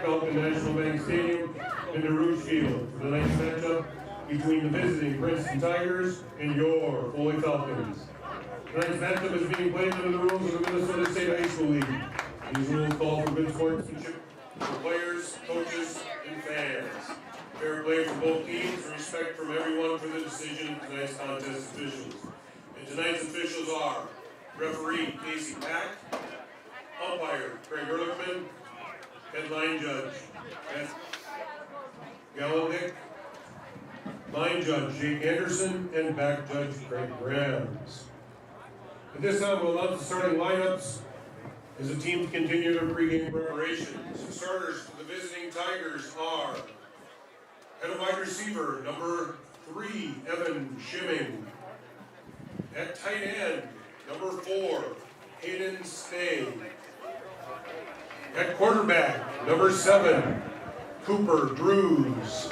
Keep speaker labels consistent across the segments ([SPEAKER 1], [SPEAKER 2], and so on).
[SPEAKER 1] Falcon National Bank Stadium in the Rouge Field for the next matchup between the visiting Princeton Tigers and your Foley Falcons. Tonight's matchup is being played under the rules of the Minnesota State High School League. These rules call for good sportsmanship for players, coaches, and fans. Fair play for both teams and respect from everyone for the decision of tonight's contest officials. And tonight's officials are referee Casey Pack, umpire Craig Ehrlichman, headline judge Beth Gallandick, line judge Jake Anderson, and back judge Craig Grams. At this time, we'll announce the starting lineups as the teams continue their pregame preparations. The starters for the visiting Tigers are at wide receiver, number 3, Evan Schimming. At tight end, number 4, Hayden Stay. At quarterback, number 7, Cooper Drews.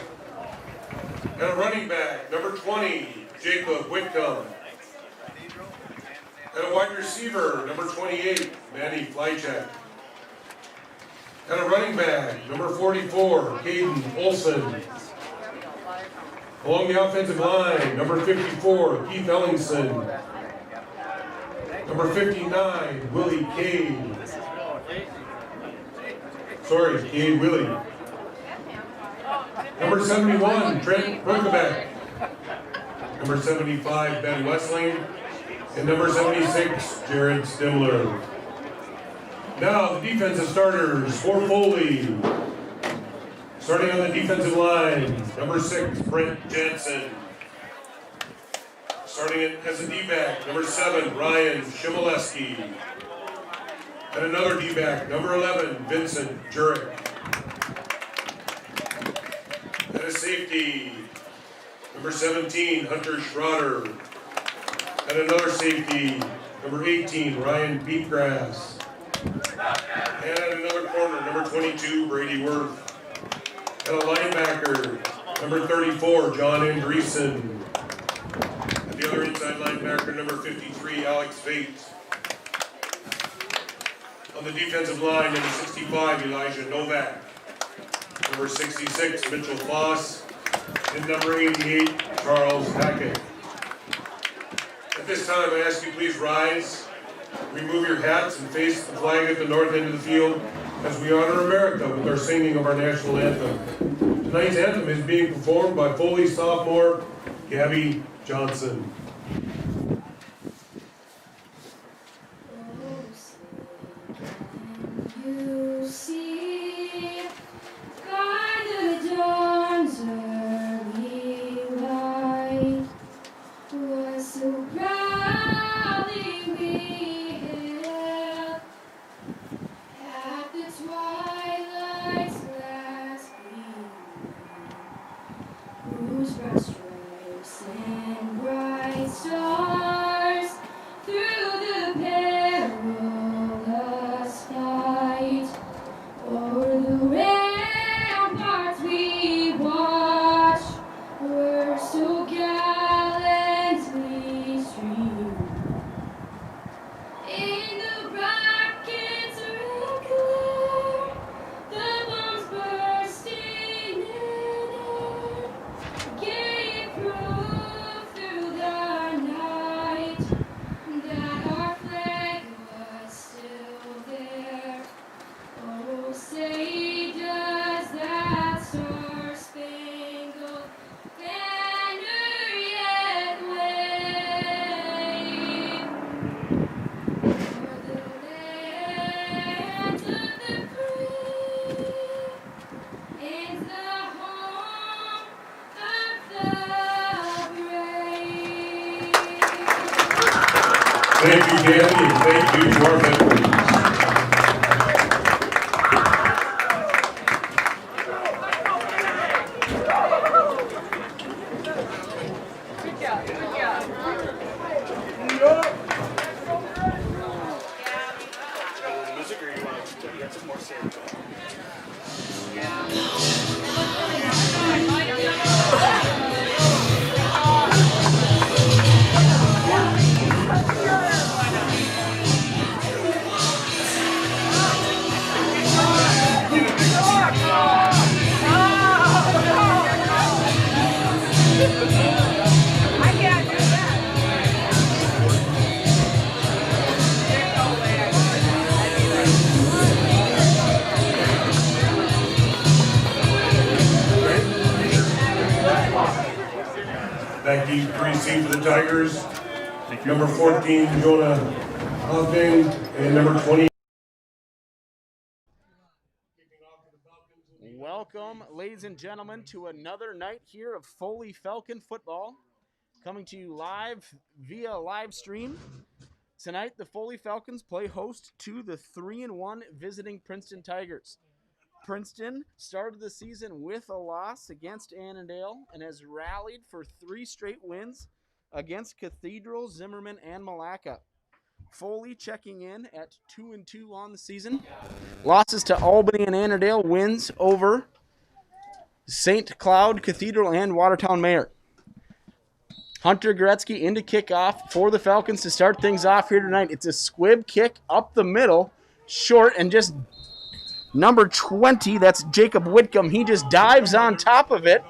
[SPEAKER 1] At running back, number 20, Jacob Whitcomb. At a wide receiver, number 28, Manny Flychek. At a running back, number 44, Caden Olson. Along the offensive line, number 54, Keith Ellingson. Number 59, Willie Cade. Cade Willie. Number 71, Trent Brunkebeck. Number 75, Ben Westling. And number 76, Jared Stimler. Now the defensive starters for Foley. Starting on the defensive line, number 6, Brent Jansen. Starting as a D-back, number 7, Ryan Shimoleski. And another D-back, number 11, Vincent Jurek. And a safety, number 17, Hunter Schroeder. And another safety, number 18, Ryan Beatgrass. And at another corner, number 22, Brady Worth. And a linebacker, number 34, John Andreessen. And the other inside linebacker, number 53, Alex Vate. On the defensive line, number 65, Elijah Novak. Number 66, Mitchell Foss. And number 88, Charles Hackett. At this time, I ask you please rise, remove your hats, and face the flag at the north end of the field as we honor America with our singing of our national anthem. Tonight's anthem is being performed by Foley sophomore Gabby Johnson. Thank you, Danny, and thank you to our veterans.
[SPEAKER 2] Good job, good job. Music, or you want to get some more serious?
[SPEAKER 1] Back deep, pre-seed for the Tigers. Number 14, Jonah Hoffman, and number 20.
[SPEAKER 3] Welcome, ladies and gentlemen, to another night here of Foley Falcon football, coming to you live via live stream. Tonight, the Foley Falcons play host to the 3-1 visiting Princeton Tigers. Princeton started the season with a loss against Annandale and has rallied for 3 straight wins against Cathedral, Zimmerman, and Malacca. Foley checking in at 2-2 on the season. Losses to Albany and Annandale, wins over St. Cloud, Cathedral, and Watertown Mayor. Hunter Gretzky into kickoff for the Falcons to start things off here tonight. It's a squib kick up the middle, short, and just number 20, that's Jacob Whitcomb. He just dives on top of it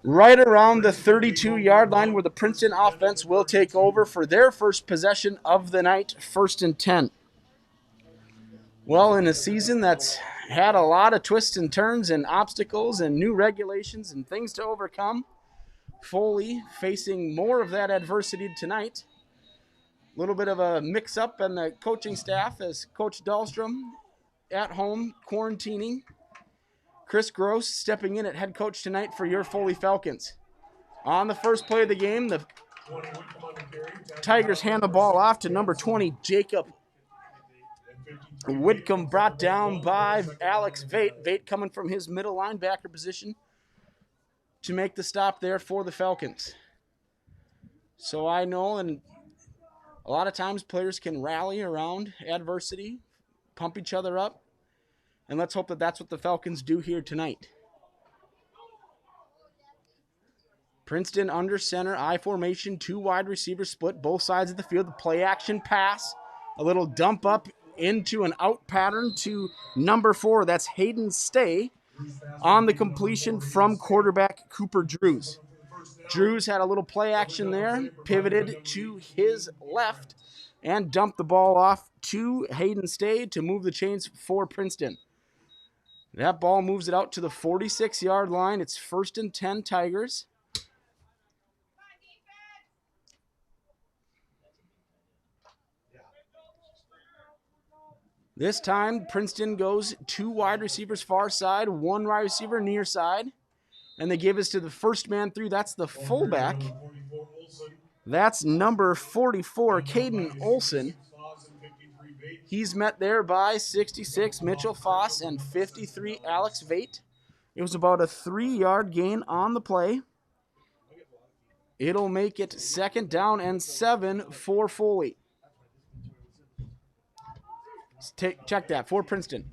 [SPEAKER 3] right around the 32-yard line where the Princeton offense will take over for their first possession of the night, 1st and 10. Well, in a season that's had a lot of twists and turns and obstacles and new regulations and things to overcome, Foley facing more of that adversity tonight. A little bit of a mix-up in the coaching staff as Coach Dahlstrom at home quarantining. Chris Gross stepping in at head coach tonight for your Foley Falcons. On the first play of the game, the Tigers hand the ball off to number 20, Jacob Whitcomb, brought down by Alex Vate. Vate coming from his middle linebacker position to make the stop there for the Falcons. So I know, and a lot of times players can rally around adversity, pump each other up, and let's hope that that's what the Falcons do here tonight. Princeton under center, I formation, 2 wide receivers split, both sides of the field. The play action pass, a little dump up into an out pattern to number 4, that's Hayden Stay, on the completion from quarterback Cooper Drews. Drews had a little play action there, pivoted to his left, and dumped the ball off to Hayden Stay to move the chains for Princeton. That ball moves it out to the 46-yard line. It's 1st and 10 Tigers. This time, Princeton goes 2 wide receivers far side, 1 wide receiver near side. And they give us to the first man through. That's the fullback. That's number 44, Caden Olson. He's met there by 66, Mitchell Foss, and 53, Alex Vate. It was about a 3-yard gain on the play. It'll make it 2nd down and 7 for Foley. Check that for Princeton.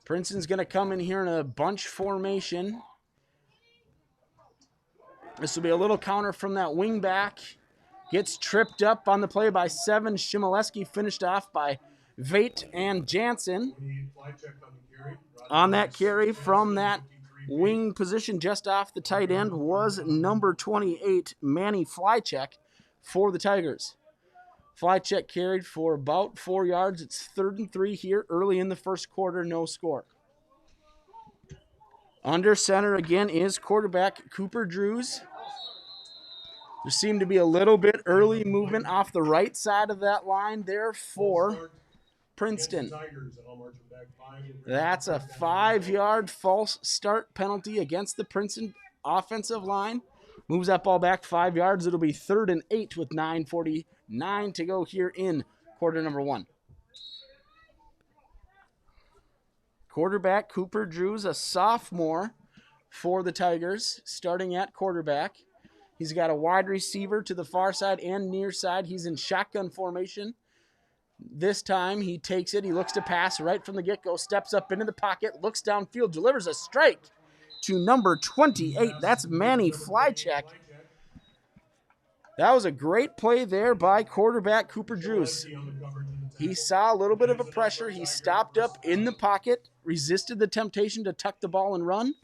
[SPEAKER 3] Princeton's going to come in here in a bunch formation. This will be a little counter from that wing back. Gets tripped up on the play by 7. Shimoleski finished off by Vate and Jansen. On that carry from that wing position just off the tight end was number 28, Manny Flycheck for the Tigers. Flycheck carried for about 4 yards. It's 3rd and 3 here early in the first quarter, no score. Under center again is quarterback Cooper Drews. There seemed to be a little bit early movement off the right side of that line there for Princeton. That's a 5-yard false start penalty against the Princeton offensive line. Moves that ball back 5 yards. It'll be 3rd and 8 with 9:49 to go here in quarter number 1. Quarterback Cooper Drews, a sophomore for the Tigers, starting at quarterback. He's got a wide receiver to the far side and near side. He's in shotgun formation. This time he takes it. He looks to pass right from the get-go, steps up into the pocket, looks downfield, delivers a strike to number 28. That's Manny Flycheck. That was a great play there by quarterback Cooper Drews. He saw a little bit of a pressure. He stopped up in the pocket, resisted the temptation to tuck the ball and run,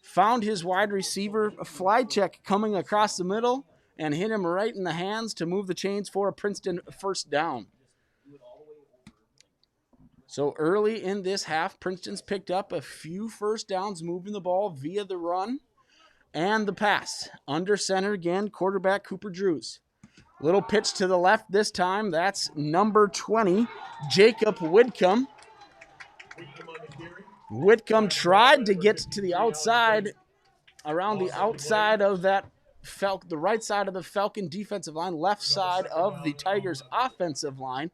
[SPEAKER 3] found his wide receiver Flycheck coming across the middle, and hit him right in the hands to move the chains for a Princeton 1st down. So early in this half, Princeton's picked up a few 1st downs moving the ball via the run. and the pass. Under center again, quarterback Cooper Drews. Little pitch to the left this time. That's number 20, Jacob Whitcomb. Whitcomb tried to get to the outside, around the outside of that the right side of the Falcon defensive line, left side of the Tigers offensive line.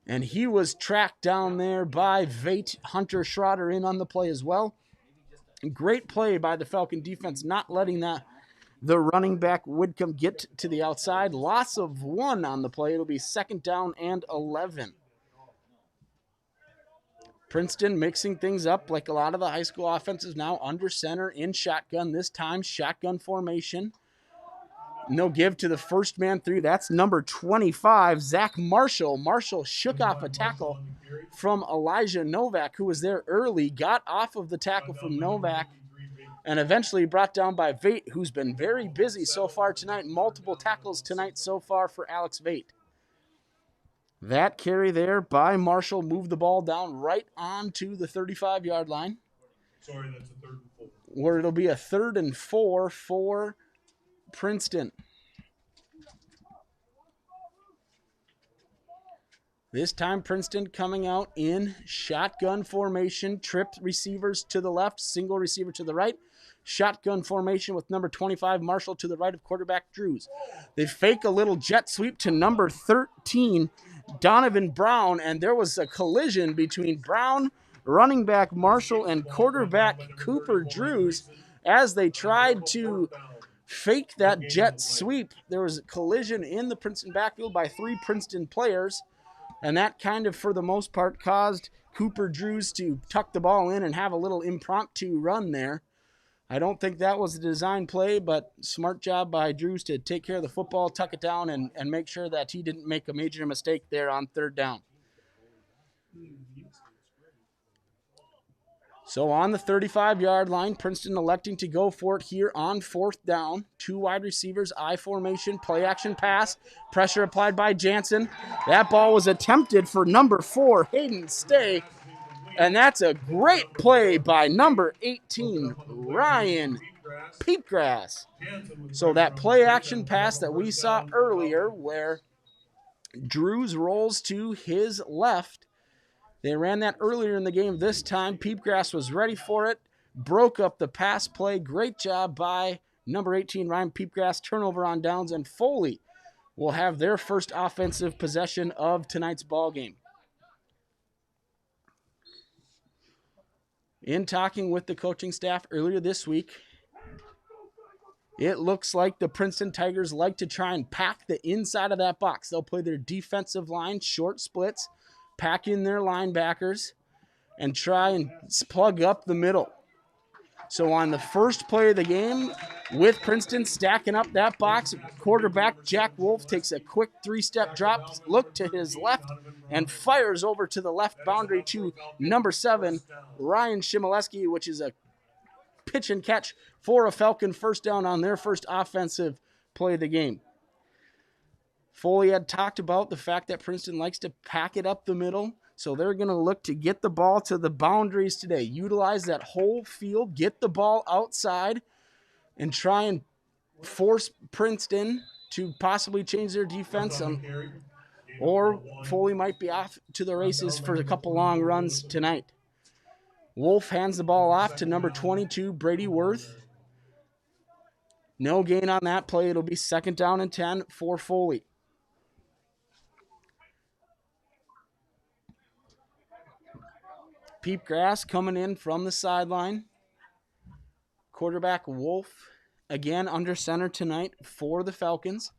[SPEAKER 3] And he was tracked down there by Vate. Hunter Schroeder in on the play as well. Great play by the Falcon defense, not letting the running back Whitcomb get to the outside. Loss of 1 on the play. It'll be 2nd down and 11. Princeton mixing things up like a lot of the high school offenses now, under center in shotgun. This time, shotgun formation. No give to the first man through. That's number 25, Zach Marshall. Marshall shook off a tackle from Elijah Novak, who was there early, got off of the tackle from Novak, and eventually brought down by Vate, who's been very busy so far tonight. Multiple tackles tonight so far for Alex Vate. That carry there by Marshall moved the ball down right onto the 35-yard line.
[SPEAKER 1] Sorry, that's a 3rd and 4.
[SPEAKER 3] Where it'll be a 3rd and 4 for Princeton. This time Princeton coming out in shotgun formation, tripped receivers to the left, single receiver to the right. Shotgun formation with number 25, Marshall, to the right of quarterback Drews. They fake a little jet sweep to number 13, Donovan Brown, and there was a collision between Brown, running back Marshall, and quarterback Cooper Drews as they tried to fake that jet sweep. There was a collision in the Princeton backfield by 3 Princeton players, and that kind of, for the most part, caused Cooper Drews to tuck the ball in and have a little impromptu run there. I don't think that was a design play, but smart job by Drews to take care of the football, tuck it down, and make sure that he didn't make a major mistake there on 3rd down. So on the 35-yard line, Princeton electing to go for it here on 4th down. 2 wide receivers, I formation, play action pass. Pressure applied by Jansen. That ball was attempted for number 4, Hayden Stay. And that's a great play by number 18, Ryan Peatgrass. So that play action pass that we saw earlier where Drews rolls to his left, they ran that earlier in the game. This time, Peatgrass was ready for it, broke up the pass play. Great job by number 18, Ryan Peatgrass. Turnover on downs, and Foley will have their first offensive possession of tonight's ball game. In talking with the coaching staff earlier this week, it looks like the Princeton Tigers like to try and pack the inside of that box. They'll play their defensive line, short splits, pack in their linebackers, and try and plug up the middle. So on the first play of the game, with Princeton stacking up that box, quarterback Jack Wolf takes a quick 3-step drop, look to his left, and fires over to the left boundary to number 7, Ryan Shimoleski, which is a pitch and catch for a Falcon first down on their first offensive play of the game. Foley had talked about the fact that Princeton likes to pack it up the middle, so they're going to look to get the ball to the boundaries today, utilize that whole field, get the ball outside, and try and force Princeton to possibly change their defense, or Foley might be off to the races for a couple long runs tonight. Wolf hands the ball off to number 22, Brady Worth. No gain on that play. It'll be 2nd down and 10 for Foley. Peatgrass coming in from the sideline. Quarterback Wolf, again under center tonight for the Falcons.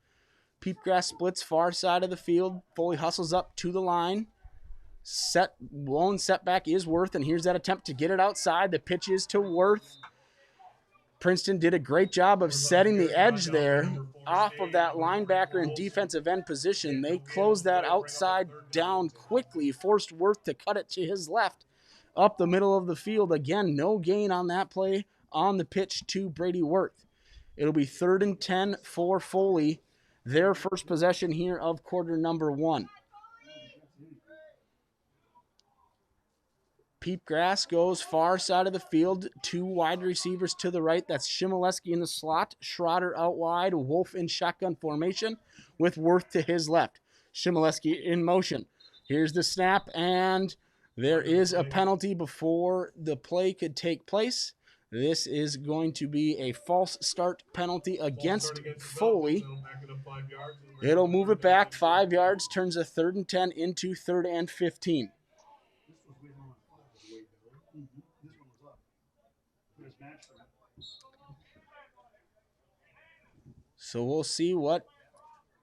[SPEAKER 3] Peatgrass splits far side of the field. Foley hustles up to the line. Lone setback is Worth, and here's that attempt to get it outside. The pitch is to Worth. Princeton did a great job of setting the edge there off of that linebacker and defensive end position. They closed that outside down quickly, forced Worth to cut it to his left up the middle of the field. Again, no gain on that play on the pitch to Brady Worth. It'll be 3rd and 10 for Foley, their first possession here of quarter number 1. Peepgrass goes far side of the field. 2 wide receivers to the right. That's Shimoleski in the slot. Schroeder out wide. Wolf in shotgun formation with Worth to his left. Shimoleski in motion. Here's the snap, and there is a penalty before the play could take place. This is going to be a false start penalty against Foley. It'll move it back 5 yards, turns a 3rd and 10 into 3rd and 15. So we'll see what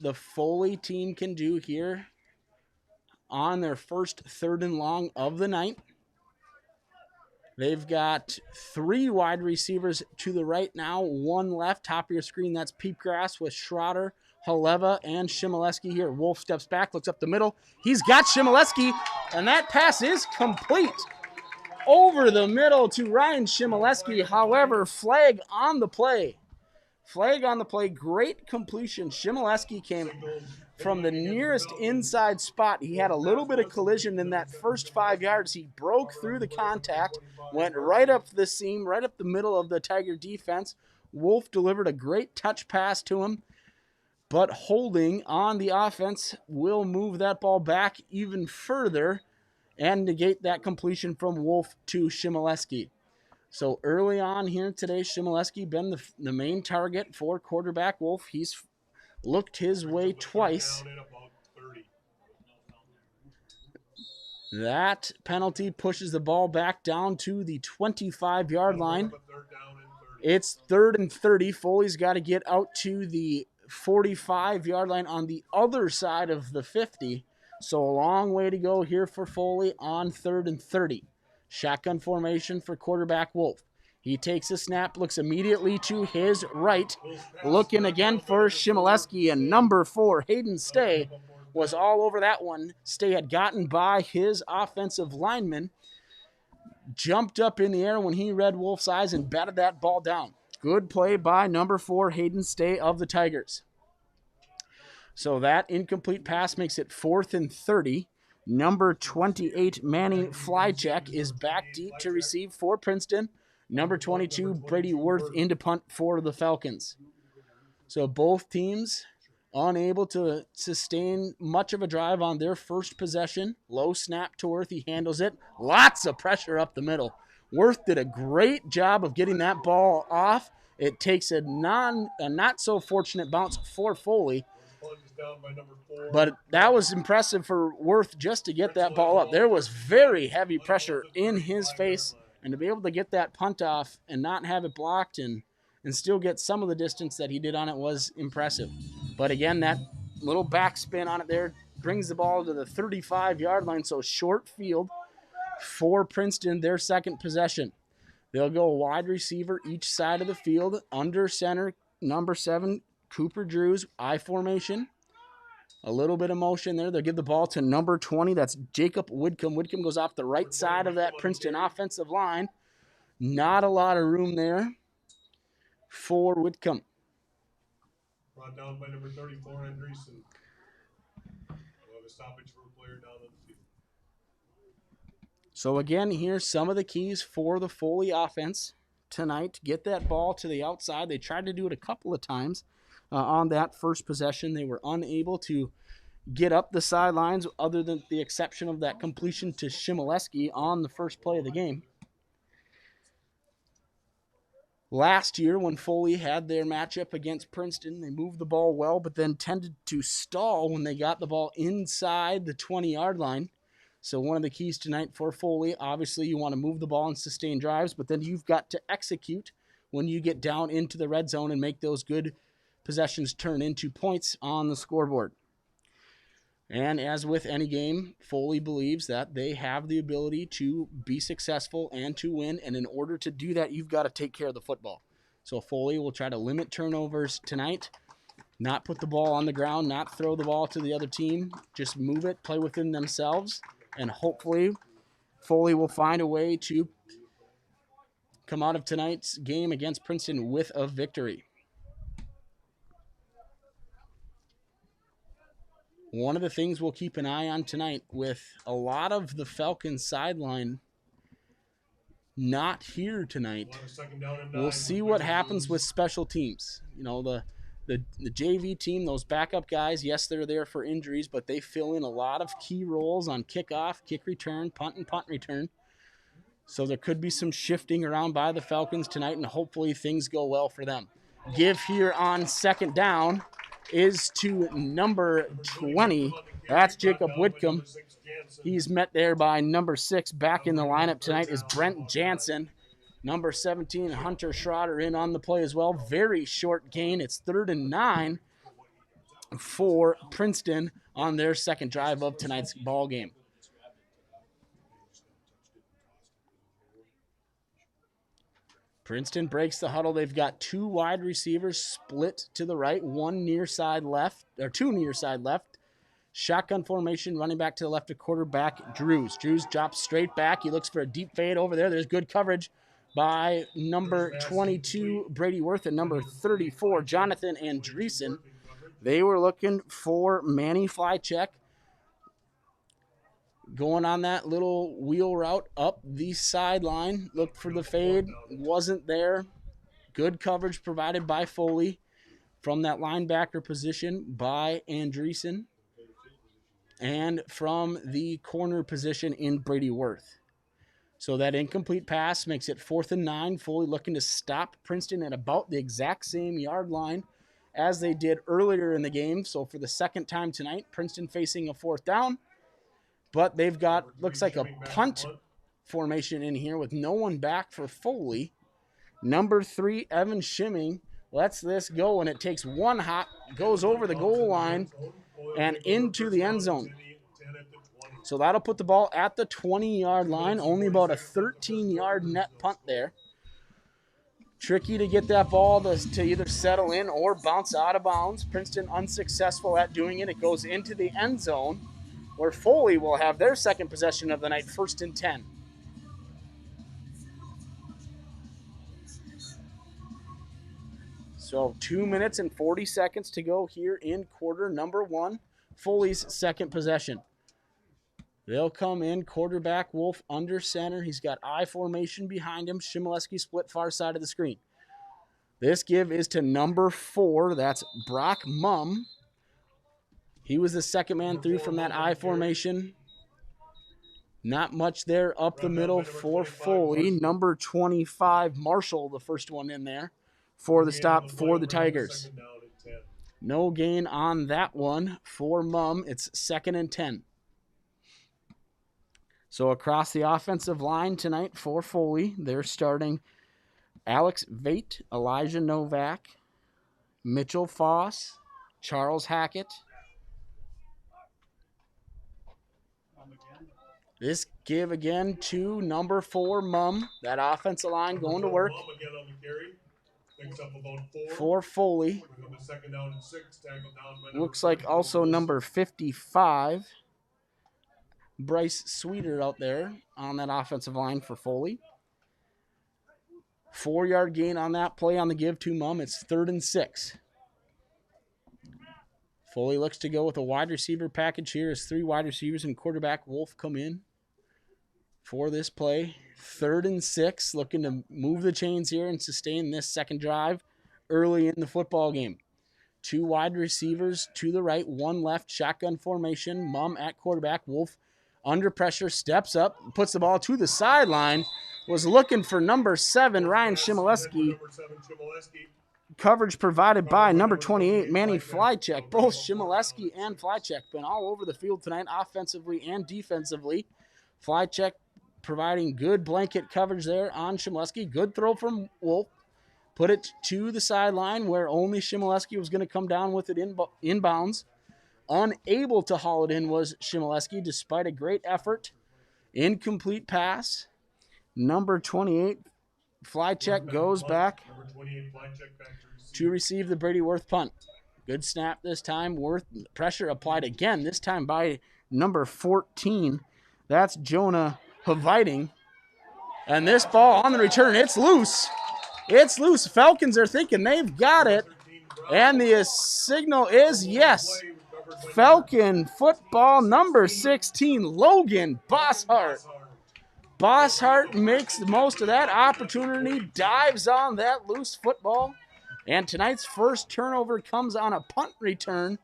[SPEAKER 3] the Foley team can do here on their first 3rd and long of the night. They've got 3 wide receivers to the right now, 1 left. Top of your screen, that's Peepgrass with Schroeder, Haleva, and Shimoleski here. Wolf steps back, looks up the middle. He's got Shimoleski, and that pass is complete. Over the middle to Ryan Shimoleski. However, flag on the play. Flag on the play, great completion. Shimoleski came from the nearest inside spot. He had a little bit of collision in that first 5 yards. He broke through the contact, went right up the seam, right up the middle of the Tiger defense. Wolf delivered a great touch pass to him, but holding on the offense will move that ball back even further and negate that completion from Wolf to Shimoleski. So early on here today, Shimoleski been the main target for quarterback Wolf. He's looked his way twice. That penalty pushes the ball back down to the 25-yard line. It's 3rd and 30. Foley's got to get out to the 45-yard line on the other side of the 50. So a long way to go here for Foley on 3rd and 30. Shotgun formation for quarterback Wolf. He takes a snap, looks immediately to his right. Looking again for Shimoleski, and number 4, Hayden Stay, was all over that one. Stay had gotten by his offensive lineman, jumped up in the air when he read Wolf's eyes and batted that ball down. Good play by number 4, Hayden Stay of the Tigers. So that incomplete pass makes it 4th and 30. Number 28, Manny Flycheck, is back deep to receive for Princeton. Number 22, Brady Worth, into punt for the Falcons. So both teams unable to sustain much of a drive on their first possession. Low snap to Worth. He handles it. Lots of pressure up the middle. Worth did a great job of getting that ball off. It takes a not so fortunate bounce for Foley. But that was impressive for Worth just to get that ball up. There was very heavy pressure in his face, and to be able to get that punt off and not have it blocked and still get some of the distance that he did on it was impressive. But again, that little backspin on it there brings the ball to the 35-yard line, so short field for Princeton, their second possession. They'll go wide receiver each side of the field, under center, number 7, Cooper Drews, I formation. A little bit of motion there. They'll give the ball to number 20. That's Jacob Whitcomb. Whitcomb goes off the right side of that Princeton offensive line. Not a lot of room there for Whitcomb.
[SPEAKER 1] Brought down by number 34, Andreessen. We'll have a stoppage for a player down on the field.
[SPEAKER 3] So again, here's some of the keys for the Foley offense tonight. Get that ball to the outside. They tried to do it a couple of times. On that first possession, they were unable to get up the sidelines other than the exception of that completion to Shimoleski on the first play of the game. Last year, when Foley had their matchup against Princeton, they moved the ball well, but then tended to stall when they got the ball inside the 20-yard line. So one of the keys tonight for Foley, obviously you want to move the ball and sustain drives, but then you've got to execute when you get down into the red zone and make those good possessions turn into points on the scoreboard. And as with any game, Foley believes that they have the ability to be successful and to win, and in order to do that, you've got to take care of the football. So Foley will try to limit turnovers tonight, not put the ball on the ground, not throw the ball to the other team, just move it, play within themselves, and hopefully Foley will find a way to come out of tonight's game against Princeton with a victory. One of the things we'll keep an eye on tonight, with a lot of the Falcons sideline not here tonight. We'll see what happens with special teams. You know, the JV team, those backup guys, yes, they're there for injuries, but they fill in a lot of key roles on kickoff, kick return, punt, and punt return. So there could be some shifting around by the Falcons tonight, and hopefully things go well for them. Give here on second down is to number 20. That's Jacob Whitcomb. He's met there by number 6. Back in the lineup tonight is Brent Jansen. Number 17, Hunter Schroeder, in on the play as well. Very short gain. It's 3rd and 9 for Princeton on their second drive of tonight's ball game. Princeton breaks the huddle. They've got 2 wide receivers split to the right, 1 near side left, or 2 near side left. Shotgun formation, running back to the left of quarterback Drews. Drews drops straight back. He looks for a deep fade over there. There's good coverage by number 22, Brady Worth, and number 34, Jonathan Andreessen. They were looking for Manny Flycheck, going on that little wheel route up the sideline. Looked for the fade. Wasn't there. Good coverage provided by Foley from that linebacker position by Andreessen, and from the corner position in Brady Worth. So that incomplete pass makes it 4th and 9. Foley looking to stop Princeton at about the exact same yard line as they did earlier in the game. So for the second time tonight, Princeton facing a 4th down. But they've got, looks like a punt formation in here with no one back for Foley. Number 3, Evan Schimming, lets this go, and it takes one hop, goes over the goal line and into the end zone. So that'll put the ball at the 20-yard line, only about a 13-yard net punt there. Tricky to get that ball to either settle in or bounce out of bounds. Princeton unsuccessful at doing it. It goes into the end zone, where Foley will have their second possession of the night, 1st and 10. So 2 minutes and 40 seconds to go here in quarter number 1. Foley's second possession. They'll come in, quarterback Wolf under center. He's got I formation behind him. Shimoleski split far side of the screen. This give is to number 4. That's Brock Mumm. He was the second man through from that I formation. Not much there up the middle for Foley. Number 25, Marshall, the first one in there for the stop for the Tigers. No gain on that one for Mumm. It's 2nd and 10. So across the offensive line tonight for Foley, they're starting Alex Vate, Elijah Novak, Mitchell Foss, Charles Hackett. This give again to number 4, Mumm. That offensive line going to work for Foley. Looks like also number 55, Bryce Sweeter, out there on that offensive line for Foley. 4-yard gain on that play on the give to Mumm. It's 3rd and 6. Foley looks to go with a wide receiver package here as 3 wide receivers and quarterback Wolf come in for this play. 3rd and 6, looking to move the chains here and sustain this second drive early in the football game. 2 wide receivers to the right, 1 left, shotgun formation. Mumm at quarterback. Wolf under pressure, steps up, puts the ball to the sideline. Was looking for number 7, Ryan Shimoleski. Coverage provided by number 28, Manny Flycheck. Both Shimoleski and Flycheck been all over the field tonight, offensively and defensively. Flycheck providing good blanket coverage there on Shimoleski. Good throw from Wolf. Put it to the sideline where only Shimoleski was going to come down with it inbounds. Unable to haul it in was Shimoleski despite a great effort. Incomplete pass. Number 28, Flycheck goes back to receive the Brady Worth punt. Good snap this time. Worth, pressure applied again, this time by number 14. That's Jonah Haviding. And this ball on the return, it's loose. It's loose. Falcons are thinking they've got it. And the signal is yes. Falcon football number 16, Logan Bosshart. Bosshart makes the most of that opportunity, dives on that loose football, and tonight's first turnover comes on a punt return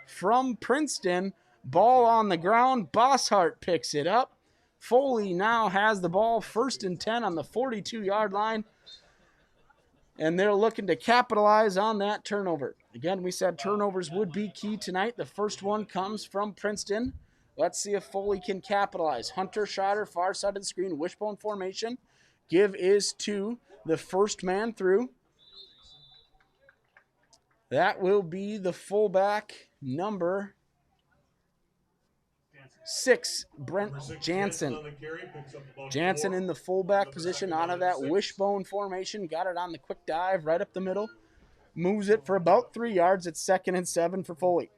[SPEAKER 3] from Princeton. Ball on the ground, Bosshart picks it up. Foley now has the ball 1st and 10 on the 42-yard line, and they're looking to capitalize on that turnover. Again, we said turnovers would be key tonight. The first one comes from Princeton. Let's see if Foley can capitalize. Hunter Schroeder, far side of the screen, wishbone formation. Give is to the first man through. That will be the fullback, number 6, Brent Jansen. Jansen in the fullback position out of that wishbone formation. Got it on the quick dive right up the middle. Moves it for about 3 yards. It's 2nd and 7 for Foley.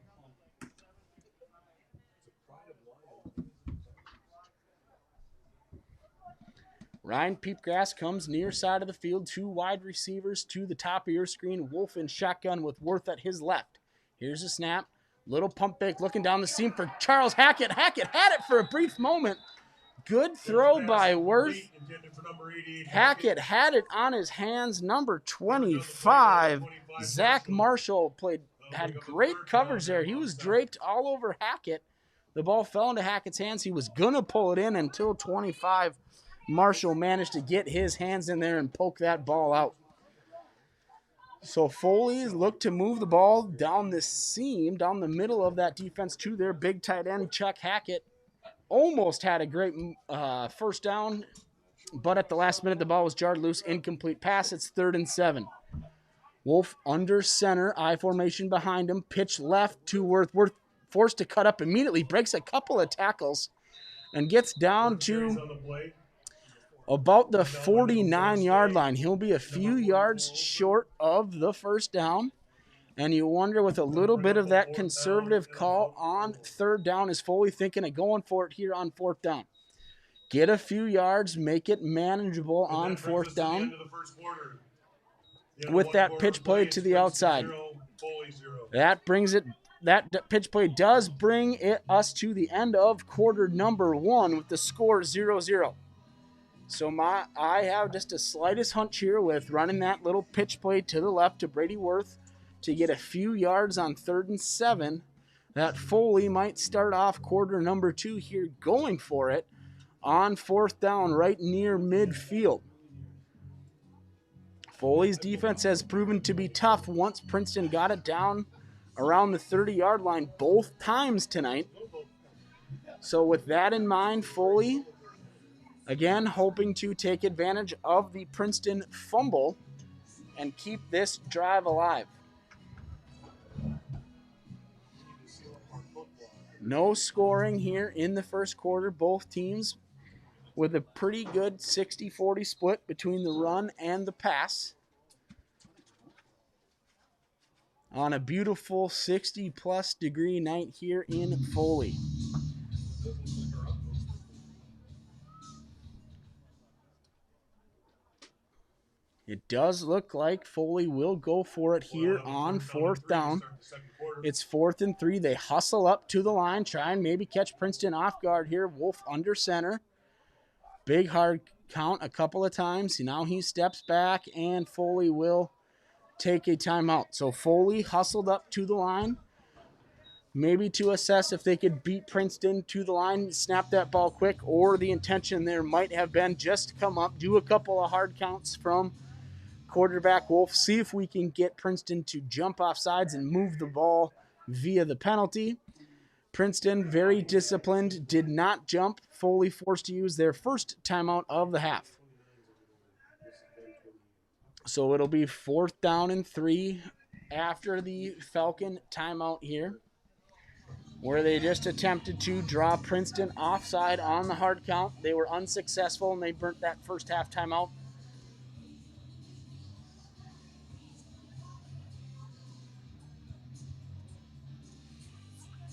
[SPEAKER 3] Ryan Peepgrass comes near side of the field. 2 wide receivers to the top of your screen. Wolf in shotgun with Worth at his left. Here's a snap. Little pump fake looking down the seam for Charles Hackett. Hackett had it for a brief moment. Good throw by Worth. Hackett had it on his hands. Number 25, Zach Marshall had great coverage there. He was draped all over Hackett. The ball fell into Hackett's hands. He was going to pull it in until 25, Marshall managed to get his hands in there and poke that ball out. So Foley looked to move the ball down the seam, down the middle of that defense to their big tight end, Chuck Hackett. Almost had a great first down, but at the last minute, the ball was jarred loose, incomplete pass. It's 3rd and 7. Wolf under center, I formation behind him, pitch left to Worth. Worth forced to cut up immediately, breaks a couple of tackles, and gets down to about the 49-yard line. He'll be a few yards short of the first down. And you wonder, with a little bit of that conservative call on 3rd down, is Foley thinking of going for it here on 4th down? Get a few yards, make it manageable on 4th down with that pitch play to the outside. That pitch play does bring us to the end of quarter number 1 with the score 0-0. So I have just a slightest hunch here with running that little pitch play to the left to Brady Worth to get a few yards on 3rd and 7. That Foley might start off quarter number 2 here going for it on 4th down right near midfield. Foley's defense has proven to be tough once Princeton got it down around the 30-yard line both times tonight. So with that in mind, Foley, again, hoping to take advantage of the Princeton fumble and keep this drive alive. No scoring here in the first quarter. Both teams with a pretty good 60-40 split between the run and the pass. On a beautiful 60-plus degree night here in Foley. It does look like Foley will go for it here on 4th down. It's 4th and 3. They hustle up to the line, try and maybe catch Princeton off guard here. Wolf under center. Big hard count a couple of times. Now he steps back, and Foley will take a timeout. So Foley hustled up to the line, maybe to assess if they could beat Princeton to the line, snap that ball quick, or the intention there might have been just to come up, do a couple of hard counts from quarterback Wolf, see if we can get Princeton to jump off sides and move the ball via the penalty. Princeton, very disciplined, did not jump. Foley forced to use their first timeout of the half. So it'll be 4th down and 3 after the Falcon timeout here, where they just attempted to draw Princeton offside on the hard count. They were unsuccessful, and they burnt that first half timeout.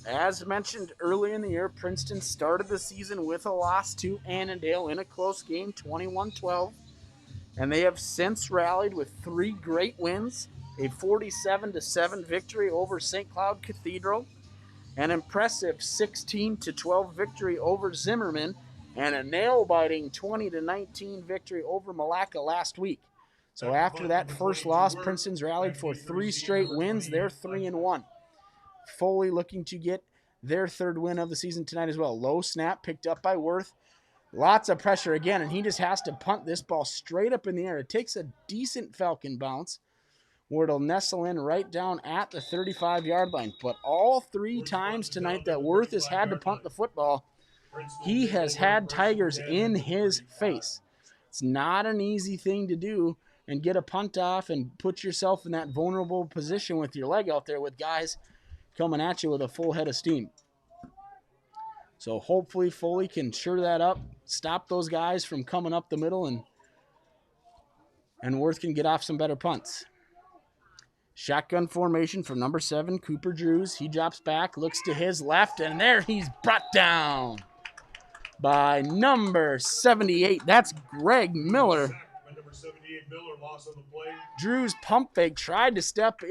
[SPEAKER 3] As mentioned earlier in the year, Princeton started the season with a loss to Annandale in a close game, 21-12. And they have since rallied with 3 great wins, a 47-7 victory over St. Cloud Cathedral, an impressive 16-12 victory over Zimmerman, and a nail-biting 20-19 victory over Malacca last week. So after that first loss, Princeton's rallied for 3 straight wins. They're 3-1. Foley looking to get their 3rd win of the season tonight as well. Low snap picked up by Worth. Lots of pressure again, and he just has to punt this ball straight up in the air. It takes a decent Falcon bounce where it'll nestle in right down at the 35-yard line. But all 3 times tonight that Worth has had to punt the football, he has had Tigers in his face. It's not an easy thing to do and get a punt off and put yourself in that vulnerable position with your leg out there with guys coming at you with a full head of steam. So hopefully Foley can sure that up, stop those guys from coming up the middle, and Worth can get off some better punts. Shotgun formation for number 7, Cooper Drews. He drops back, looks to his left, and there he's brought down by number 78. That's Greg Miller.
[SPEAKER 1] Number 78, Miller, loss on the play.
[SPEAKER 3] Drews pump fake, tried to step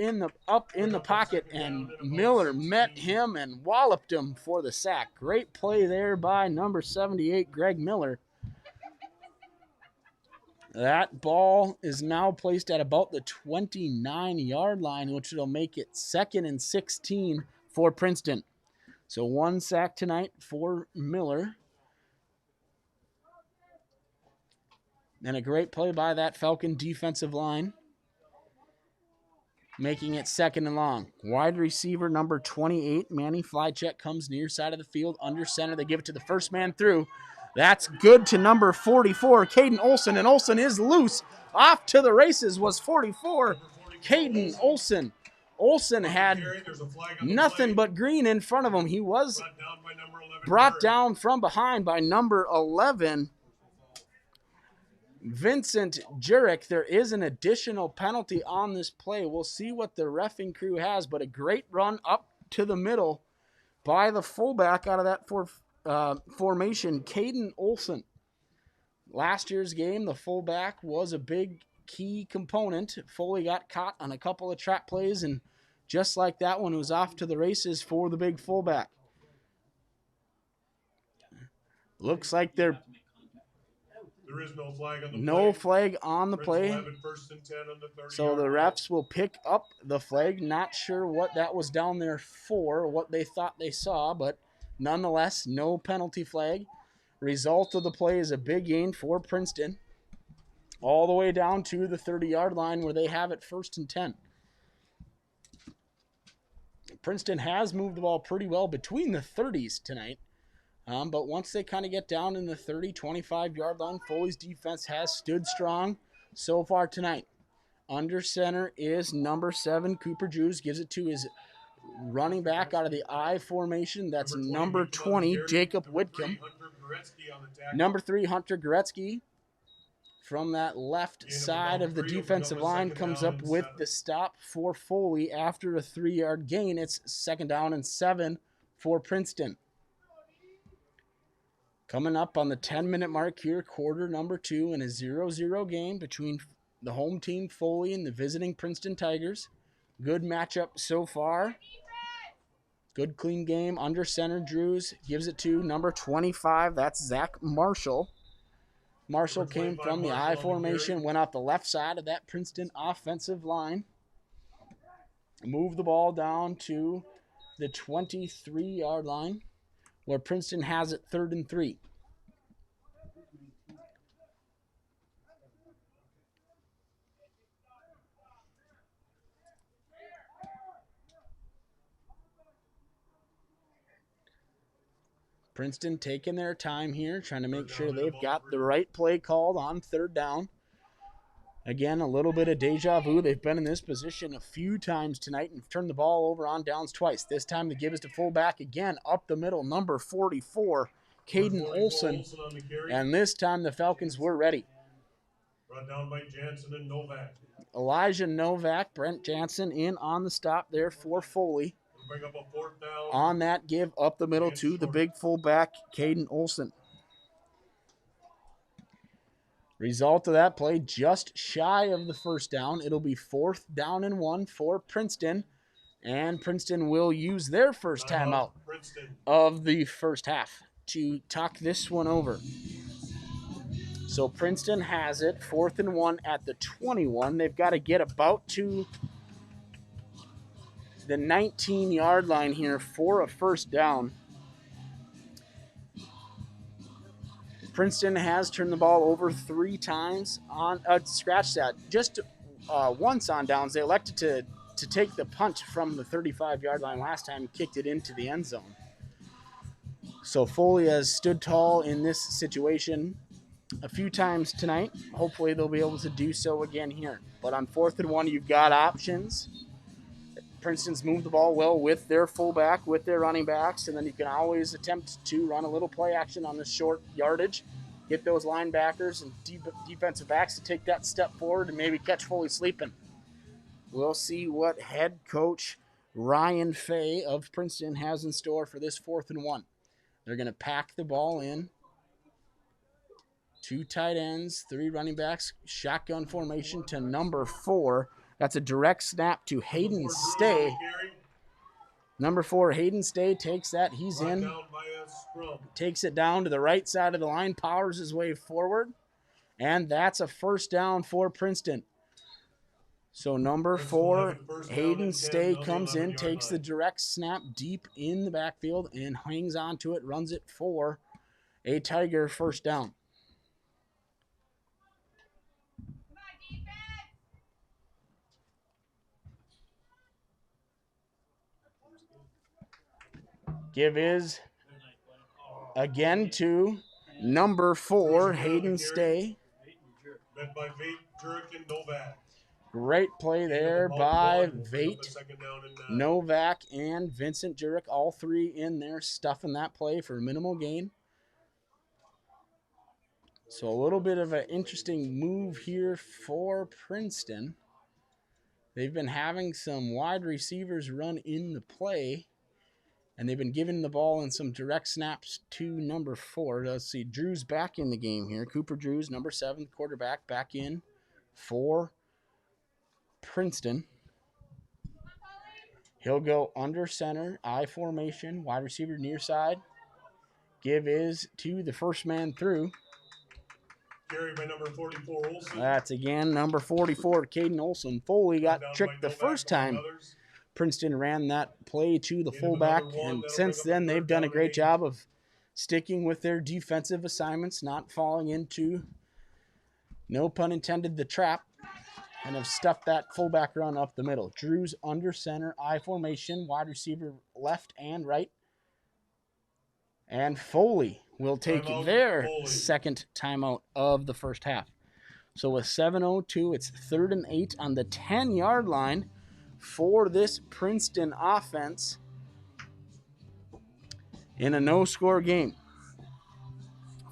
[SPEAKER 3] up in the pocket, and Miller met him and walloped him for the sack. Great play there by number 78, Greg Miller. That ball is now placed at about the 29-yard line, which will make it 2nd and 16 for Princeton. So 1 sack tonight for Miller. And a great play by that Falcon defensive line, making it 2nd and long. Wide receiver number 28, Manny Flycheck, comes near side of the field, under center. They give it to the first man through. That's good to number 44, Caden Olson, and Olson is loose. Off to the races was 44, Caden Olson. Olson had nothing but green in front of him. He was brought down from behind by number 11, Vincent Jurek. There is an additional penalty on this play. We'll see what the reffing crew has, but a great run up to the middle by the fullback out of that formation, Caden Olson. Last year's game, the fullback was a big key component. Foley got caught on a couple of trap plays, and just like that one, was off to the races for the big fullback. Looks like there
[SPEAKER 1] is no flag on the
[SPEAKER 3] no
[SPEAKER 1] play.
[SPEAKER 3] flag on the play.
[SPEAKER 1] 11, 1st and 10 on the 30-yard
[SPEAKER 3] So the refs will pick up the flag. Not sure what that was down there for, what they thought they saw, but nonetheless, no penalty flag. Result of the play is a big gain for Princeton, all the way down to the 30-yard line where they have it 1st and 10. Princeton has moved the ball pretty well between the 30s tonight, but once they kind of get down in the 30, 25-yard line, Foley's defense has stood strong so far tonight. Under center is number 7, Cooper Drews, gives it to his running back out of the I formation. That's number 20, Jacob Whitcomb. Number 3, Hunter Goretzky. From that left side of the defensive line comes up with the stop for Foley after a 3-yard gain. It's 2nd down and 7 for Princeton. Coming up on the 10-minute mark here, quarter number 2 in a 0-0 game between the home team, Foley, and the visiting Princeton Tigers. Good matchup so far. Good clean game. Under center, Drews gives it to number 25. That's Zach Marshall. Marshall came from the I formation, went out the left side of that Princeton offensive line. Moved the ball down to the 23-yard line, where Princeton has it 3rd and 3. Princeton taking their time here, trying to make sure they've got the right play called on 3rd down. Again, a little bit of deja vu. They've been in this position a few times tonight and turned the ball over on downs twice. This time the give is to fullback again, up the middle, number 44, Caden Olson. And this time the Falcons were ready.
[SPEAKER 1] Brought down by Jansen and Novak.
[SPEAKER 3] Elijah Novak, Brent Jansen in on the stop there for Foley.
[SPEAKER 1] Bring up a 4th down.
[SPEAKER 3] On that give up the middle to the big fullback, Caden Olson. Result of that play, just shy of the 1st down. It'll be 4th down and 1 for Princeton. And Princeton will use their first timeout of the first half. to talk this one over. So Princeton has it, 4th and 1 at the 21. They've got to get about to the 19-yard line here for a first down. Princeton has turned the ball over 3 times on scratch that. Just once on downs. They elected to take the punt from the 35-yard line last time and kicked it into the end zone. So Foley has stood tall in this situation a few times tonight. Hopefully they'll be able to do so again here. But on 4th and 1, you've got options. Princeton's moved the ball well with their fullback, with their running backs, and then you can always attempt to run a little play action on the short yardage, get those linebackers and defensive backs to take that step forward and maybe catch Foley sleeping. We'll see what head coach Ryan Fay of Princeton has in store for this 4th and 1. They're going to pack the ball in. 2 tight ends, 3 running backs, shotgun formation to number 4. That's a direct snap to Hayden Stay. Number 4, Hayden Stay takes that. He's in. Takes it down to the right side of the line, powers his way forward. And that's a first down for Princeton. So number 4, Hayden Stay comes in, takes the direct snap deep in the backfield and hangs on to it, runs it for a Tiger first down. Give is again to number 4, Hayden Stay.
[SPEAKER 1] Led by Jurek and Novak.
[SPEAKER 3] Great play there by Vate, Novak, and Vincent Jurek. All 3 in there stuffing that play for minimal gain. So a little bit of an interesting move here for Princeton. They've been having some wide receivers run in the play, and they've been giving the ball in some direct snaps to number 4. Let's see, Drew's back in the game here. Cooper Drews, number 7, quarterback, back in for Princeton. He'll go under center, I formation, wide receiver near side. Give is to the first man through.
[SPEAKER 1] Carried by number 44, Olsen.
[SPEAKER 3] That's again number 44, Caden Olsen. Foley got tricked the first time Princeton ran that play to the fullback, and since then they've done a great job of sticking with their defensive assignments, not falling into, no pun intended, the trap, and have stuffed that fullback run up the middle. Drew's under center, I formation, wide receiver left and right. And Foley will take their second timeout of the first half. So with 7:02, it's 3rd and 8 on the 10-yard line for this Princeton offense in a no-score game.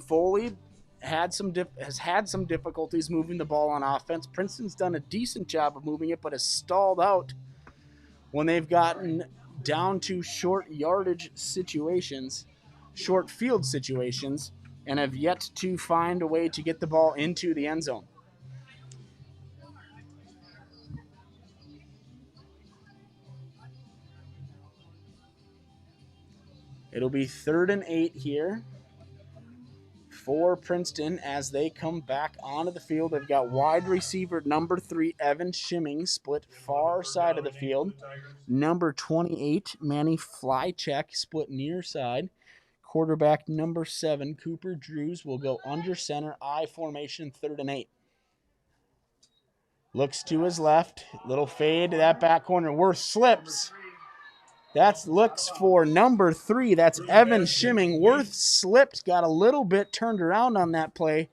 [SPEAKER 3] Foley has had some difficulties moving the ball on offense. Princeton's done a decent job of moving it, but has stalled out when they've gotten down to short yardage situations, short field situations, and have yet to find a way to get the ball into the end zone. It'll be 3rd and 8 here for Princeton as they come back onto the field. They've got wide receiver number 3, Evan Schimming, split far side of the field. Number 28, Manny Flycheck, split near side. Quarterback number 7, Cooper Drews, will go under center, I formation, 3rd and 8. Looks to his left, little fade to that back corner. Worth slips. That looks for number 3. That's Evan Schimming. Worth slipped, got a little bit turned around on that play.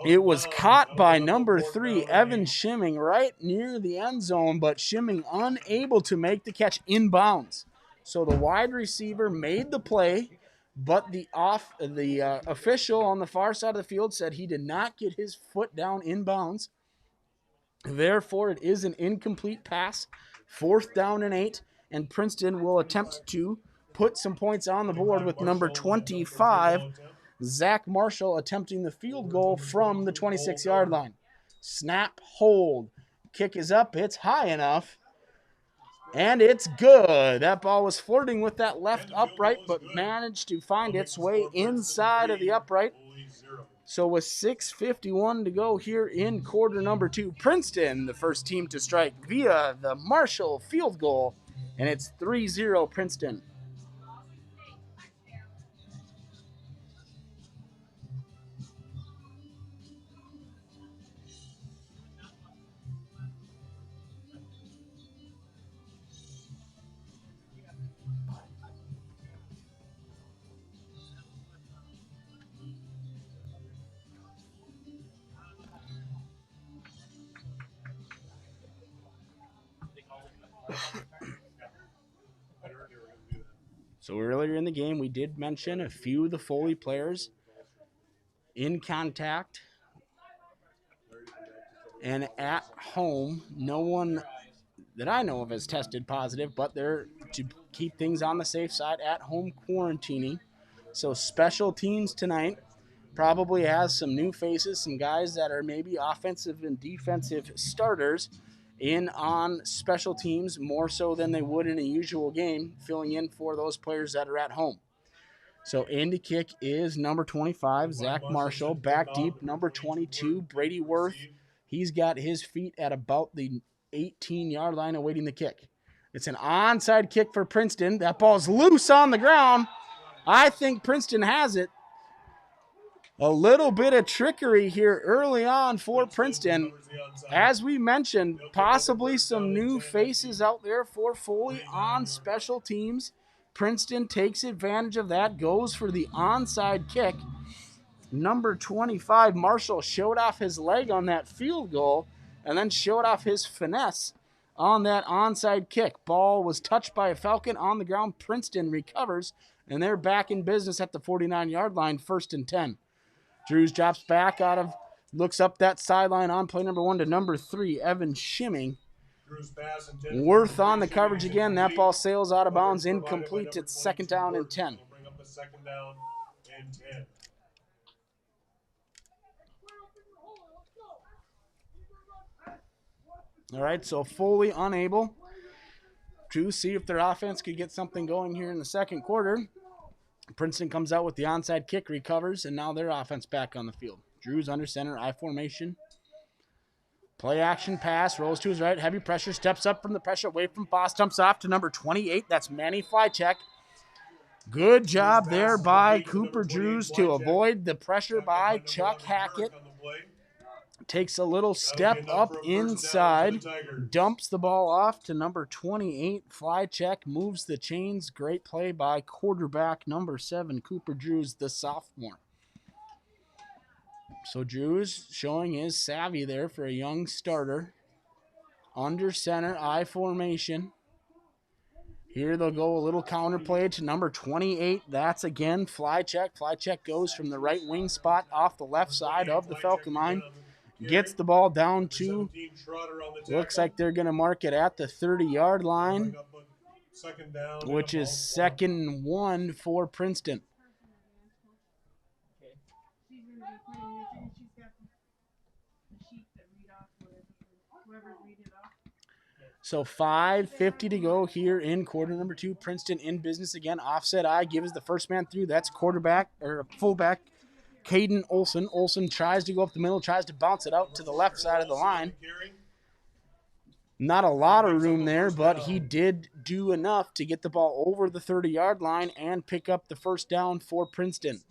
[SPEAKER 3] It was caught by number 3, Evan Schimming, right near the end zone, but Schimming unable to make the catch inbounds. So the wide receiver made the play, but the official on the far side of the field said he did not get his foot down inbounds. Therefore, it is an incomplete pass. 4th down and 8, and Princeton will attempt to put some points on the board with number 25, Zach Marshall, attempting the field goal from the 26-yard line. Snap, hold. Kick is up. It's high enough. And it's good. That ball was flirting with that left upright, but managed to find its way inside of the upright. So with 6:51 to go here in quarter number 2, Princeton, the first team to strike via the Marshall field goal, and it's 3-0 Princeton. So earlier in the game, we did mention a few of the Foley players in contact and at home. No one that I know of has tested positive, but they're to keep things on the safe side at home quarantining. So special teams tonight probably has some new faces, some guys that are maybe offensive and defensive starters in on special teams more so than they would in a usual game, filling in for those players that are at home. So in to kick is number 25, Zach Marshall. Back deep, number 22, Brady Worth. He's got his feet at about the 18-yard line awaiting the kick. It's an onside kick for Princeton. That ball's loose on the ground. I think Princeton has it. A little bit of trickery here early on for Princeton. As we mentioned, possibly some new faces out there for Foley on special teams. Princeton takes advantage of that, goes for the onside kick. Number 25, Marshall, showed off his leg on that field goal and then showed off his finesse on that onside kick. Ball was touched by a Falcon on the ground. Princeton recovers, and they're back in business at the 49-yard line, 1st and 10. Drews drops back looks up that sideline on play number 1 to number 3, Evan Schimming. Worth on the coverage again. That ball sails out of bounds, incomplete. It's 2nd down and 10. All right, so Foley unable to see if their offense could get something going here in the second quarter. Princeton comes out with the onside kick, recovers, and now their offense back on the field. Drews under center, I formation. Play action pass, rolls to his right, heavy pressure, steps up from the pressure, away from Foss, dumps off to number 28. That's Manny Flycheck. Good job there by Cooper Drews to avoid the pressure by Chuck Hackett. Takes a little step up inside, dumps the ball off to number 28. Flycheck moves the chains. Great play by quarterback number 7, Cooper Drews, the sophomore. So Drews showing his savvy there for a young starter. Under center, I formation. Here they'll go a little counter play to number 28. That's again Flycheck. Flycheck goes from the right wing spot off the left side of the Falcon line. Gets the ball down to, looks like they're going to mark it at the 30-yard line, which is 2nd and 1 for Princeton. So 5:50 to go here in quarter number 2. Princeton in business again. Offset I gives the first man through. That's fullback Caden Olson. Olson tries to go up the middle, tries to bounce it out to the left side of the line. Not a lot of room there, but he did do enough to get the ball over the 30-yard line and pick up the first down for Princeton.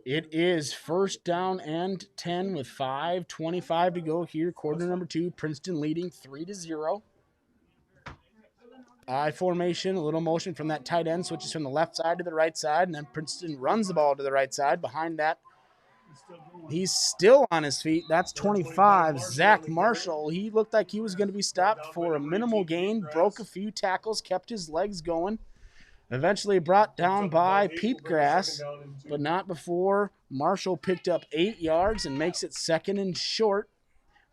[SPEAKER 3] It is 1st down and 10 with 5:25 to go here. Quarter number 2, Princeton leading 3-0. I formation, a little motion from that tight end, switches from the left side to the right side, and then Princeton runs the ball to the right side. Behind that, he's still on his feet. That's 25, Zach Marshall. He looked like he was going to be stopped for a minimal gain, broke a few tackles, kept his legs going. Eventually brought down by Peepgrass, but not before Marshall picked up 8 yards and makes it 2nd and short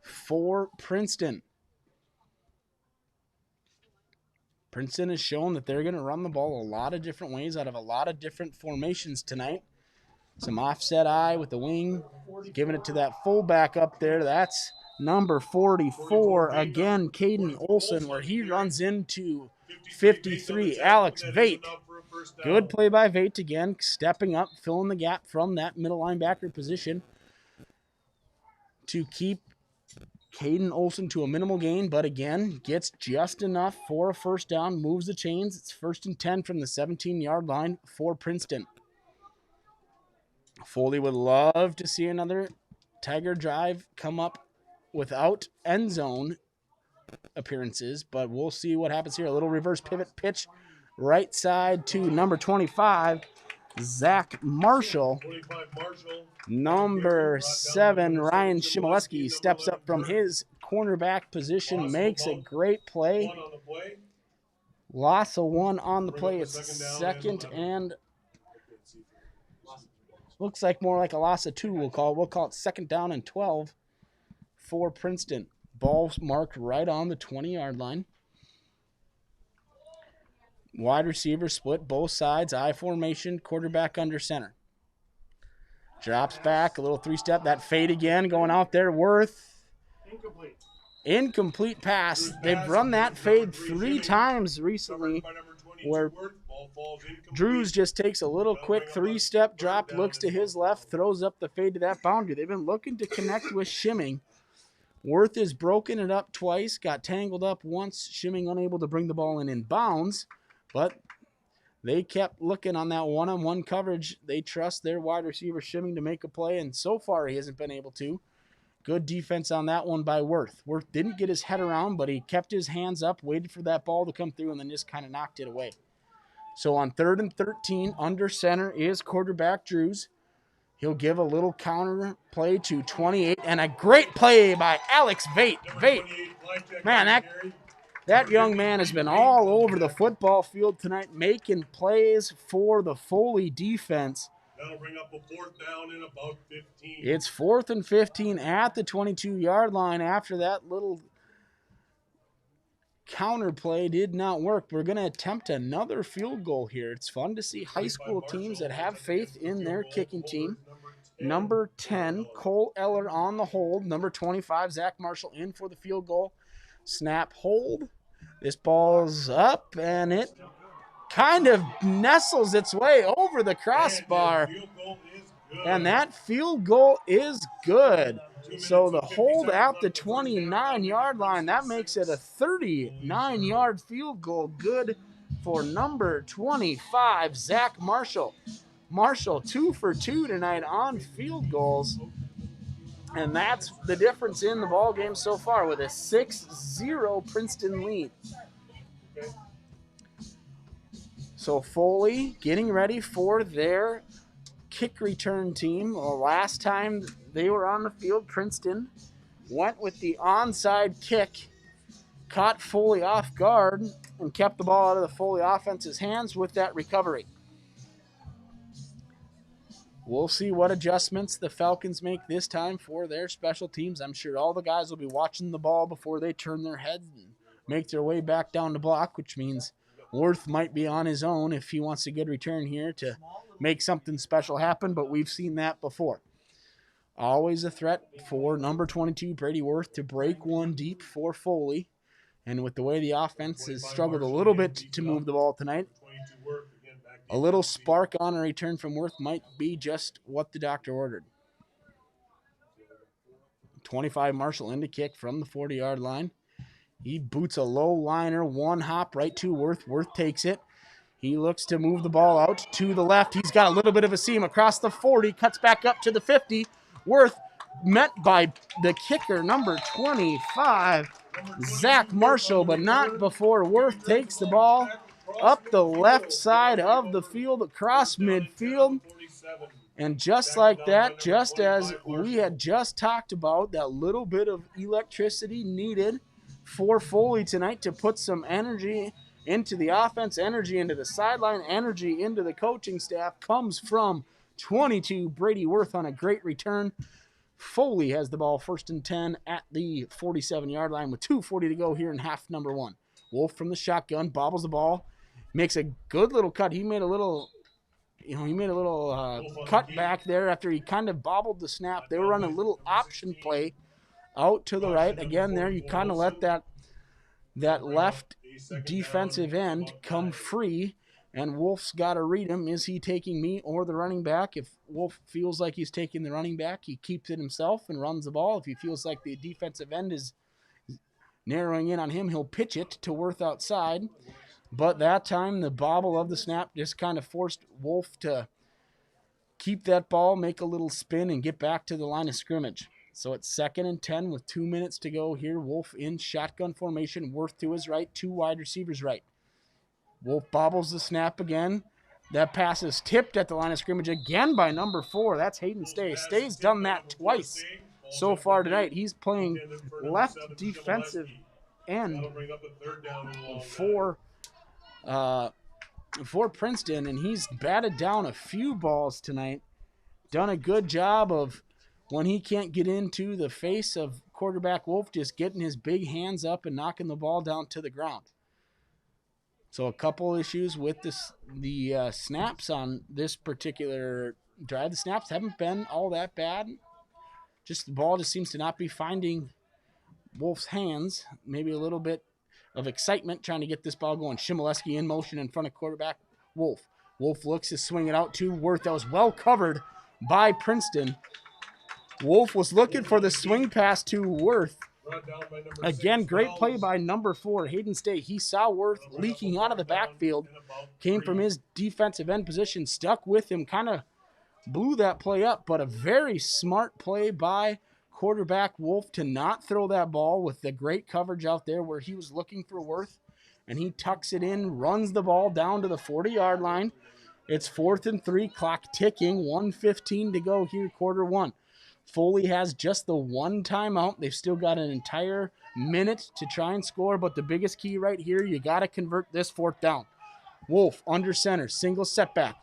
[SPEAKER 3] for Princeton. Princeton has shown that they're going to run the ball a lot of different ways out of a lot of different formations tonight. Some offset eye with the wing, giving it to that fullback up there. That's number 44, again, Caden Olson, where he runs into 53, Alex Vate. Good play by Vate again, stepping up, filling the gap from that middle linebacker position to keep Caden Olson to a minimal gain, but again, gets just enough for a first down, moves the chains. It's 1st and 10 from the 17-yard line for Princeton. Foley would love to see another Tiger drive come up without end zone appearances, but we'll see what happens here. A little reverse pivot pitch right side to number 25, Zach Marshall. Number 7, Ryan Shimoleski steps up from his cornerback position, makes a great play. Loss of 1 on the play. It's 2nd and looks like more like a loss of 2, we'll call it. We'll call it 2nd down and 12 for Princeton. Ball marked right on the 20-yard line. Wide receiver split both sides, I formation, quarterback under center. Drops back, a little 3-step, that fade again, going out there, Worth. Incomplete pass. They've run that fade 3 times recently where Drews just takes a little quick 3-step drop, looks to his left, throws up the fade to that boundary. They've been looking to connect with Shimming. Worth has broken it up twice, got tangled up once, Shimming unable to bring the ball in bounds, but they kept looking on that one-on-one coverage. They trust their wide receiver Shimming to make a play, and so far he hasn't been able to. Good defense on that one by Worth. Worth didn't get his head around, but he kept his hands up, waited for that ball to come through, and then just kind of knocked it away. So on 3rd and 13, under center is quarterback Drews. He'll give a little counter play to 28, and a great play by Alex Vate. Vate, man, that young man has been all over the football field tonight, making plays for the Foley defense.
[SPEAKER 1] That'll bring up a 4th down in about 15.
[SPEAKER 3] It's 4th and 15 at the 22-yard line after that little counter play did not work. We're going to attempt another field goal here. It's fun to see high school teams that have faith in their kicking team. Number 10, Cole Eller on the hold. Number 25, Zach Marshall in for the field goal. Snap, hold. This ball's up, and it kind of nestles its way over the crossbar. And that field goal is good. So the hold at the 29-yard line, that makes it a 39-yard field goal. Good for number 25, Zach Marshall. Marshall 2 for 2 tonight on field goals. And that's the difference in the ball game so far with a 6-0 Princeton lead. So Foley getting ready for their kick return team. Well, last time they were on the field, Princeton went with the onside kick, caught Foley off guard, and kept the ball out of the Foley offense's hands with that recovery. We'll see what adjustments the Falcons make this time for their special teams. I'm sure all the guys will be watching the ball before they turn their heads and make their way back down the block, which means Worth might be on his own if he wants a good return here to make something special happen, but we've seen that before. Always a threat for number 22, Brady Worth, to break one deep for Foley. And with the way the offense has struggled a little bit to move the ball tonight, a little spark on a return from Worth might be just what the doctor ordered. 25, Marshall in to kick from the 40-yard line. He boots a low liner, one hop right to Worth. Worth takes it. He looks to move the ball out to the left. He's got a little bit of a seam across the 40, cuts back up to the 50. Worth met by the kicker, number 25, Zach Marshall, but not before Worth takes the ball up the left side of the field, across midfield. And just like that, just as we had just talked about, that little bit of electricity needed for Foley tonight to put some energy into the offense, energy into the sideline, energy into the coaching staff, comes from 22, Brady Worth on a great return. Foley has the ball 1st and 10 at the 47-yard line with 2:40 to go here in half number 1. Wolf from the shotgun, bobbles the ball, makes a good little cut. He made a little cut back there after he kind of bobbled the snap. They were running a little option play out to the right. Again, there you kind of let that left defensive end come free, and Wolf's got to read him. Is he taking me or the running back? If Wolf feels like he's taking the running back, he keeps it himself and runs the ball. If he feels like the defensive end is narrowing in on him, he'll pitch it to Worth outside. But that time, the bobble of the snap just kind of forced Wolf to keep that ball, make a little spin, and get back to the line of scrimmage. So it's 2nd and 10 with 2 minutes to go here. Wolf in shotgun formation. Worth to his right, 2 wide receivers right. Wolf bobbles the snap again. That pass is tipped at the line of scrimmage again by number 4. That's Hayden Stay. Stay's done that twice so far tonight. He's playing left defensive end for Princeton, and he's batted down a few balls tonight. Done a good job of, when he can't get into the face of quarterback Wolf, just getting his big hands up and knocking the ball down to the ground. So a couple issues with the snaps on this particular drive. The snaps haven't been all that bad. Just the ball just seems to not be finding Wolf's hands. Maybe a little bit of excitement trying to get this ball going. Shimoleski in motion in front of quarterback Wolf. Wolf looks to swing it out to Worth. That was well covered by Princeton. Wolf was looking for the swing pass to Worth. Again, great play by number 4, Hayden Stay. He saw Worth leaking out of the backfield, came from his defensive end position, stuck with him, kind of blew that play up, but a very smart play by quarterback Wolf to not throw that ball with the great coverage out there where he was looking for Worth, and he tucks it in, runs the ball down to the 40-yard line. It's 4th and 3, clock ticking, 1:15 to go here, quarter 1. Foley has just the 1 timeout. They've still got an entire minute to try and score, but the biggest key right here, you got to convert this 4th down. Wolf under center, single setback.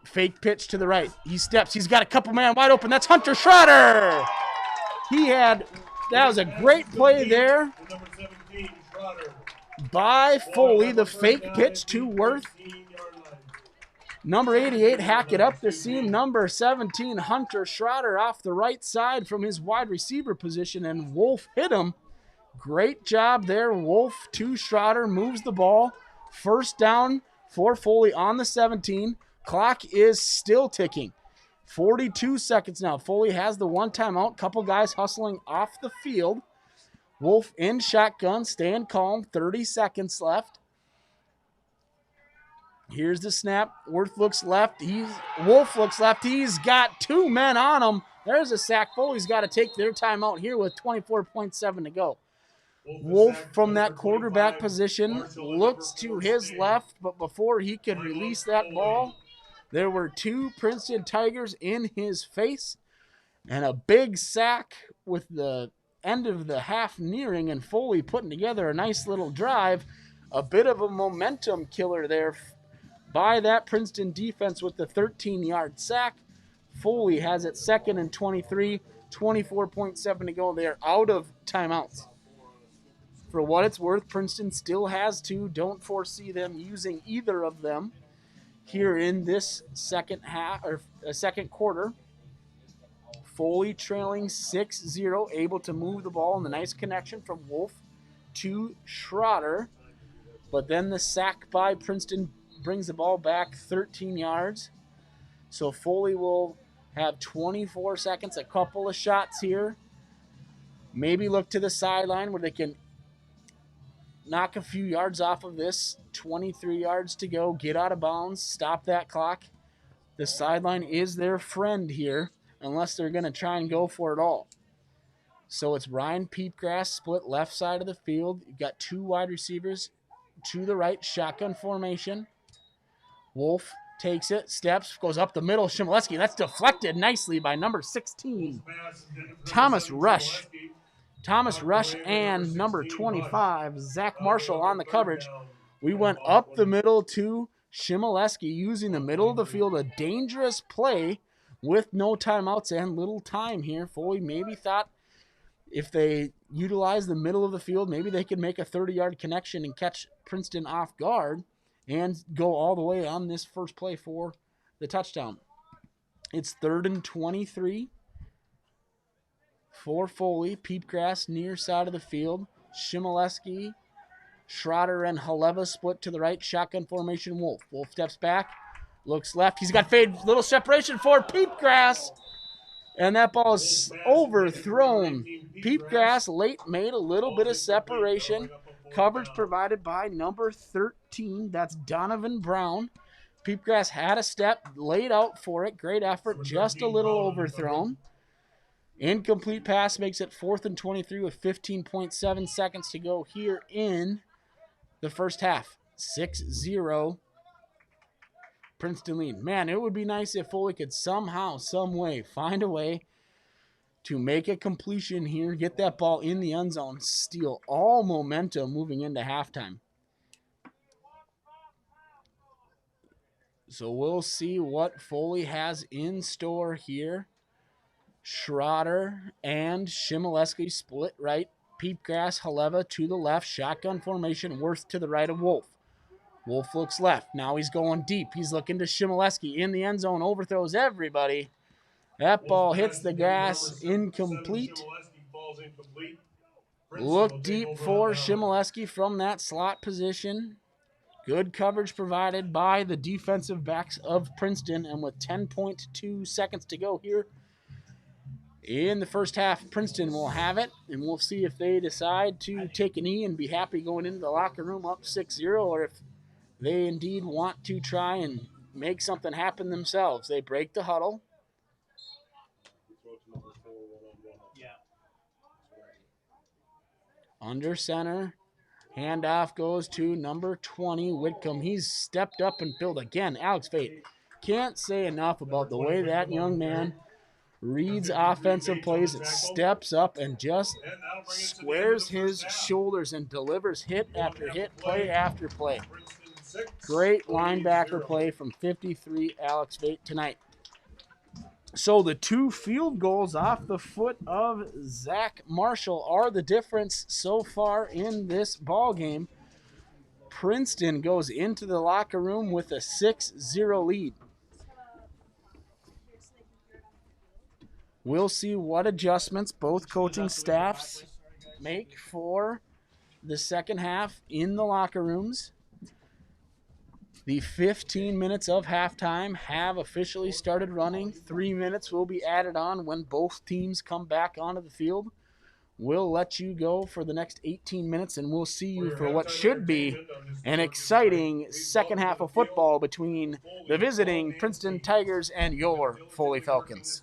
[SPEAKER 3] Fake pitch to the right. He steps. He's got a couple man wide open. That's Hunter Schroeder. That was a great play there by Foley. The fake pitch to Worth. Number 88, hack it up the seam. Number 17, Hunter Schroeder off the right side from his wide receiver position, and Wolf hit him. Great job there. Wolf to Schroeder, moves the ball. 1st down for Foley on the 17. Clock is still ticking. 42 seconds now. Foley has the 1 timeout. Couple guys hustling off the field. Wolf in shotgun, staying calm. 30 seconds left. Here's the snap. Worth looks left. Wolf looks left. He's got 2 men on him. There's a sack. Foley's got to take their timeout here with 24.7 to go. Wolf from that quarterback position looks to his left, but before he could release that ball, there were 2 Princeton Tigers in his face and a big sack with the end of the half nearing, and Foley putting together a nice little drive. A bit of a momentum killer there by that Princeton defense with the 13-yard sack. Foley has it 2nd and 23, 24.7 to go. They are out of timeouts. For what it's worth, Princeton still has 2. Don't foresee them using either of them here in this second quarter. Foley trailing 6-0, able to move the ball, and the nice connection from Wolf to Schroeder. But then the sack by Princeton brings the ball back 13 yards. So Foley will have 24 seconds, a couple of shots here. Maybe look to the sideline where they can knock a few yards off of this. 23 yards to go. Get out of bounds. Stop that clock. The sideline is their friend here unless they're going to try and go for it all. So it's Ryan Peepgrass split left side of the field. You've got 2 wide receivers to the right, shotgun formation. Wolf takes it, steps, goes up the middle. Shimoleski, that's deflected nicely by number 16, Thomas Rush. Thomas Rush and number 25, Zach Marshall on the coverage. We went up the middle to Shimoleski using the middle of the field, a dangerous play with no timeouts and little time here. Foley maybe thought if they utilize the middle of the field, maybe they could make a 30-yard connection and catch Princeton off guard and go all the way on this first play for the touchdown. It's 3rd and 23 for Foley. Peepgrass near side of the field. Shimoleski, Schroeder, and Haleva split to the right. Shotgun formation, Wolf. Wolf steps back, looks left. He's got fade. Little separation for Peepgrass. And that ball is overthrown. Peepgrass late made a little bit of separation. Coverage provided by number 13. That's Donovan Brown. Peepgrass had a step, laid out for it. Great effort, just a little overthrown. Incomplete pass makes it 4th and 23 with 15.7 seconds to go here in the first half. 6-0 Princeton lead. Man, it would be nice if Foley could somehow, some way, find a way to make a completion here, get that ball in the end zone, steal all momentum moving into halftime. So we'll see what Foley has in store here. Schroeder and Shimoleski split right. Peepgrass, Haleva to the left. Shotgun formation, Worth to the right of Wolf. Wolf looks left. Now he's going deep. He's looking to Shimoleski in the end zone. Overthrows everybody. That ball hits the grass. Incomplete. Look deep for Shimoleski from that slot position. Good coverage provided by the defensive backs of Princeton. And with 10.2 seconds to go here in the first half, Princeton will have it. And we'll see if they decide to take a knee and be happy going into the locker room up 6-0, or if they indeed want to try and make something happen themselves. They break the huddle. Under center. Handoff goes to number 20, Whitcomb. He's stepped up and filled again. Alex Fate. Can't say enough about the way that young man reads offensive plays. It steps up and just squares his shoulders and delivers hit after hit, play after play. Great linebacker play from 53 Alex Fate tonight. So the 2 field goals off the foot of Zach Marshall are the difference so far in this ball game. Princeton goes into the locker room with a 6-0 lead. We'll see what adjustments both coaching staffs make for the second half in the locker rooms. The 15 minutes of halftime have officially started running. 3 minutes will be added on when both teams come back onto the field. We'll let you go for the next 18 minutes, and we'll see you for what should be an exciting second half of football between the visiting Princeton Tigers and your Foley Falcons.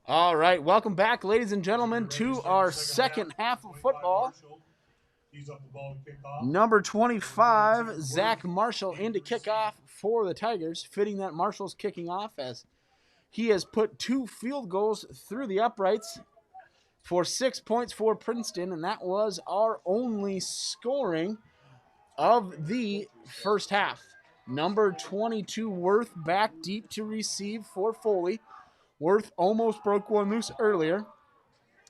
[SPEAKER 3] All right, welcome back, ladies and gentlemen, to our second half of football. Number 25, Zach Marshall into kickoff for the Tigers, fitting that Marshall's kicking off as he has put 2 field goals through the uprights for 6 points for Princeton, and that was our only scoring of the first half. Number 22, Worth, back deep to receive for Foley. Worth almost broke one loose earlier.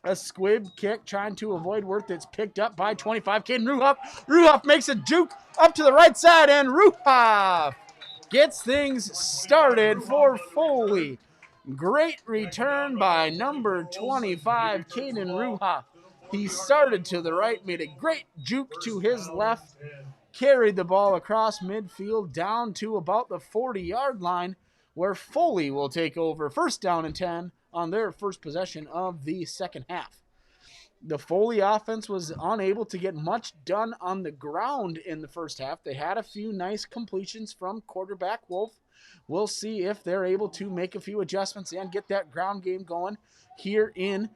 [SPEAKER 3] A squib kick trying to avoid Worth. It's picked up by 25. Caden Ruhoff. Ruhoff makes a juke up to the right side, and Ruhoff gets things started for Foley. Great return by number 25, Caden Ruhoff. He started to the right, made a great juke to his left, carried the ball across midfield down to about the 40-yard line, where Foley will take over first down and 10 on their first possession of the second half. The Foley offense was unable to get much done on the ground in the first half. They had a few nice completions from quarterback Wolf. We'll see if they're able to make a few adjustments and get that ground game going here in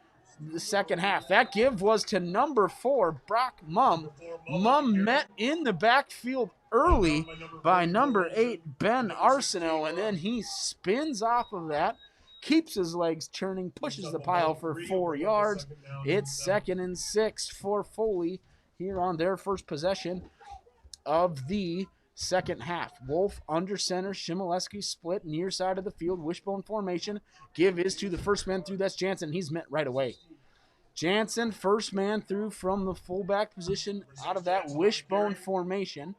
[SPEAKER 3] the second half. That give was to number 4, Brock Mumm. Mumm met in the backfield early by number 8, Ben Arsenault, and then he spins off of that, keeps his legs churning, pushes the pile for 4 yards. It's 2nd and 6 for Foley here on their first possession of the second half. Wolf under center, Shimoleski split near side of the field, wishbone formation. Give is to the first man through, that's Jansen. He's met right away. Jansen, first man through from the fullback position out of that wishbone formation,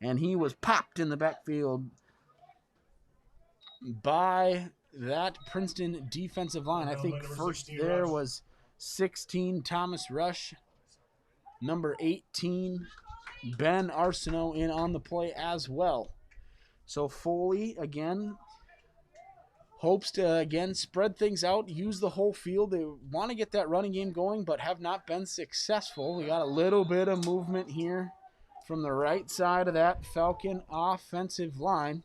[SPEAKER 3] and he was popped in the backfield by that Princeton defensive line. I think first there was 16, Thomas Rush. Number 18, Ben Arsenault in on the play as well. So Foley, again, hopes to, again, spread things out, use the whole field. They want to get that running game going, but have not been successful. We got a little bit of movement here from the right side of that Falcon offensive line.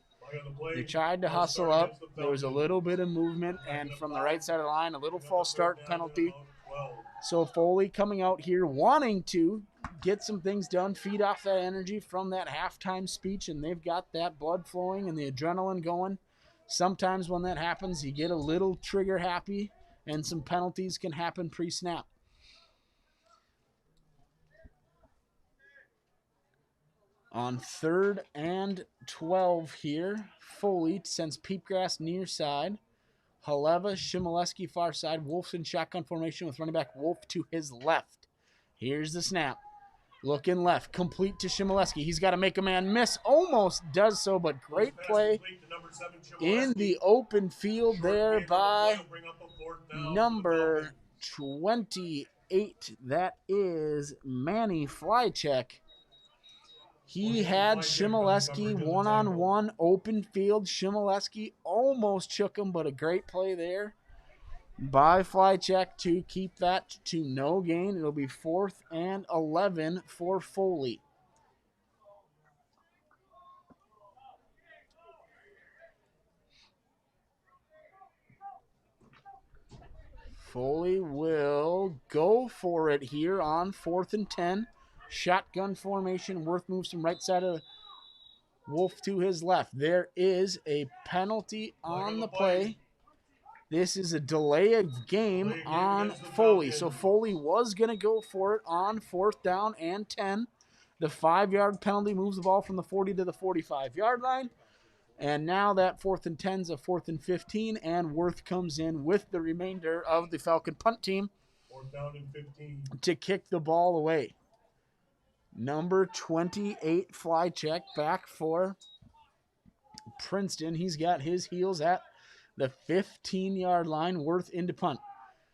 [SPEAKER 3] They tried to hustle up. There was a little bit of movement, and from the right side of the line, a little false start penalty. So Foley coming out here wanting to get some things done, feed off that energy from that halftime speech, and they've got that blood flowing and the adrenaline going. Sometimes when that happens, you get a little trigger happy, and some penalties can happen pre-snap. On 3rd and 12 here, Foley sends Peepgrass near side. Haleva, Shimoleski far side. Wolf's in shotgun formation with running back Wolf to his left. Here's the snap. Looking left, complete to Shimoleski. He's got to make a man miss. Almost does so, but great play in the open field there by number 28. That is Manny Flycheck. He had Shimoleski one-on-one open field. Shimoleski almost shook him, but a great play there by Flycheck to keep that to no gain. It'll be 4th and 11 for Foley. Foley will go for it here on 4th and 10. Shotgun formation. Worth moves from right side of Wolf to his left. There is a penalty on the play. This is a delay of game on Foley. So Foley was going to go for it on 4th down and 10. The 5-yard penalty moves the ball from the 40 to the 45-yard line. And now that 4th and 10 is a 4th and 15, and Worth comes in with the remainder of the Falcon punt team
[SPEAKER 1] 4th down and 15
[SPEAKER 3] to kick the ball away. Number 28, Flycheck, back for Princeton. He's got his heels at the 15-yard line. Worth into punt.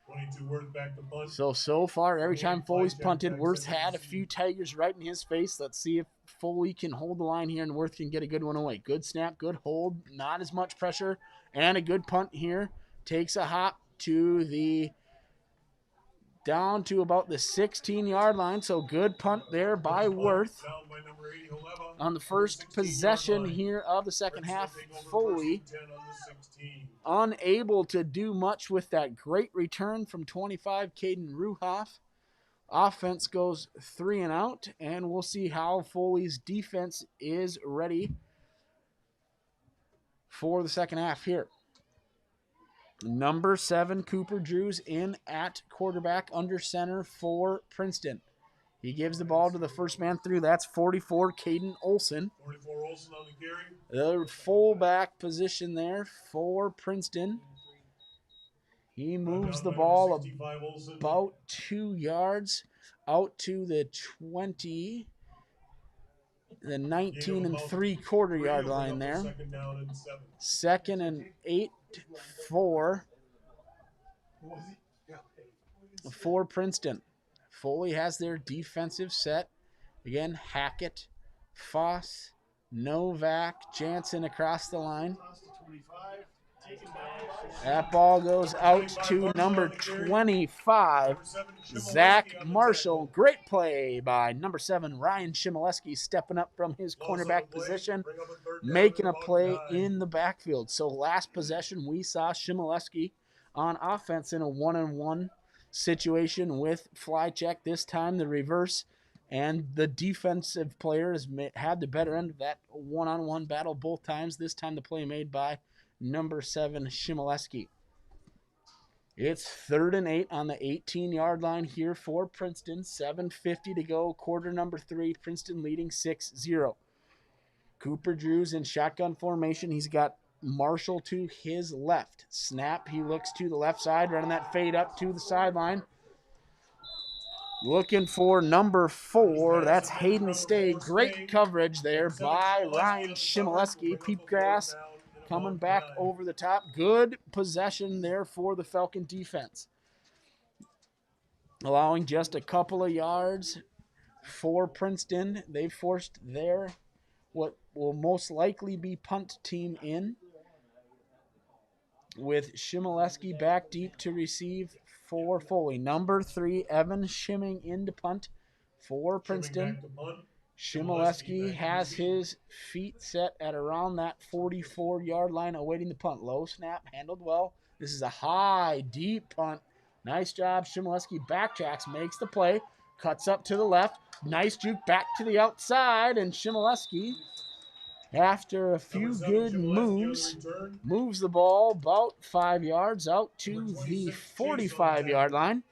[SPEAKER 1] 22 Worth back to punt.
[SPEAKER 3] So far, every time Foley's punted, Worth had a few Tigers right in his face. Let's see if Foley can hold the line here and Worth can get a good one away. Good snap, good hold, not as much pressure, and a good punt here. Takes a hop to down to about the 16-yard line. So good punt there by Worth. On the first possession here of the second half, Foley unable to do much with that great return from 25, Caden Ruhoff. Offense goes 3 and out, and we'll see how Foley's defense is ready for the second half here. Number 7, Cooper Drews in at quarterback under center for Princeton. He gives the ball to the first man through. That's 44, Caden Olson.
[SPEAKER 1] 44 Olson on the carry.
[SPEAKER 3] The fullback position there for Princeton. He moves the ball about 2 yards out to the 20, the 19 and 3/4 yard line there. 2nd and 8 for Princeton. Foley has their defensive set. Again, Hackett, Foss, Novak, Jansen across the line. That ball goes out to number 25, Zach Marshall. Great play by number 7, Ryan Shimoleski, stepping up from his cornerback position, making a play in the backfield. So last possession, we saw Shimoleski on offense in a one-on-one situation with fly check. This time the reverse, and the defensive players had the better end of that one-on-one battle both times. This time the play made by number 7, Shimoleski. It's 3rd and 8 on the 18-yard line here for Princeton. 7:50 to go, quarter number 3. Princeton leading 6-0. Cooper Drews in shotgun formation. He's got Marshall to his left. Snap, he looks to the left side, running that fade up to the sideline. Looking for number 4. That's Hayden Stay. Great coverage there by Ryan Shimoleski. Peepgrass coming back over the top. Good possession there for the Falcon defense. Allowing just a couple of yards for Princeton. They forced their what will most likely be punt team in, with Shimoleski back deep to receive for Foley. Number 3, Evan Shimming into punt for Princeton. Shimoleski has his feet set at around that 44-yard line, awaiting the punt. Low snap, handled well. This is a high, deep punt. Nice job. Shimoleski backtracks, makes the play, cuts up to the left. Nice juke back to the outside, and Shimoleski, after a few good moves, moves the ball about 5 yards out to the 45-yard line,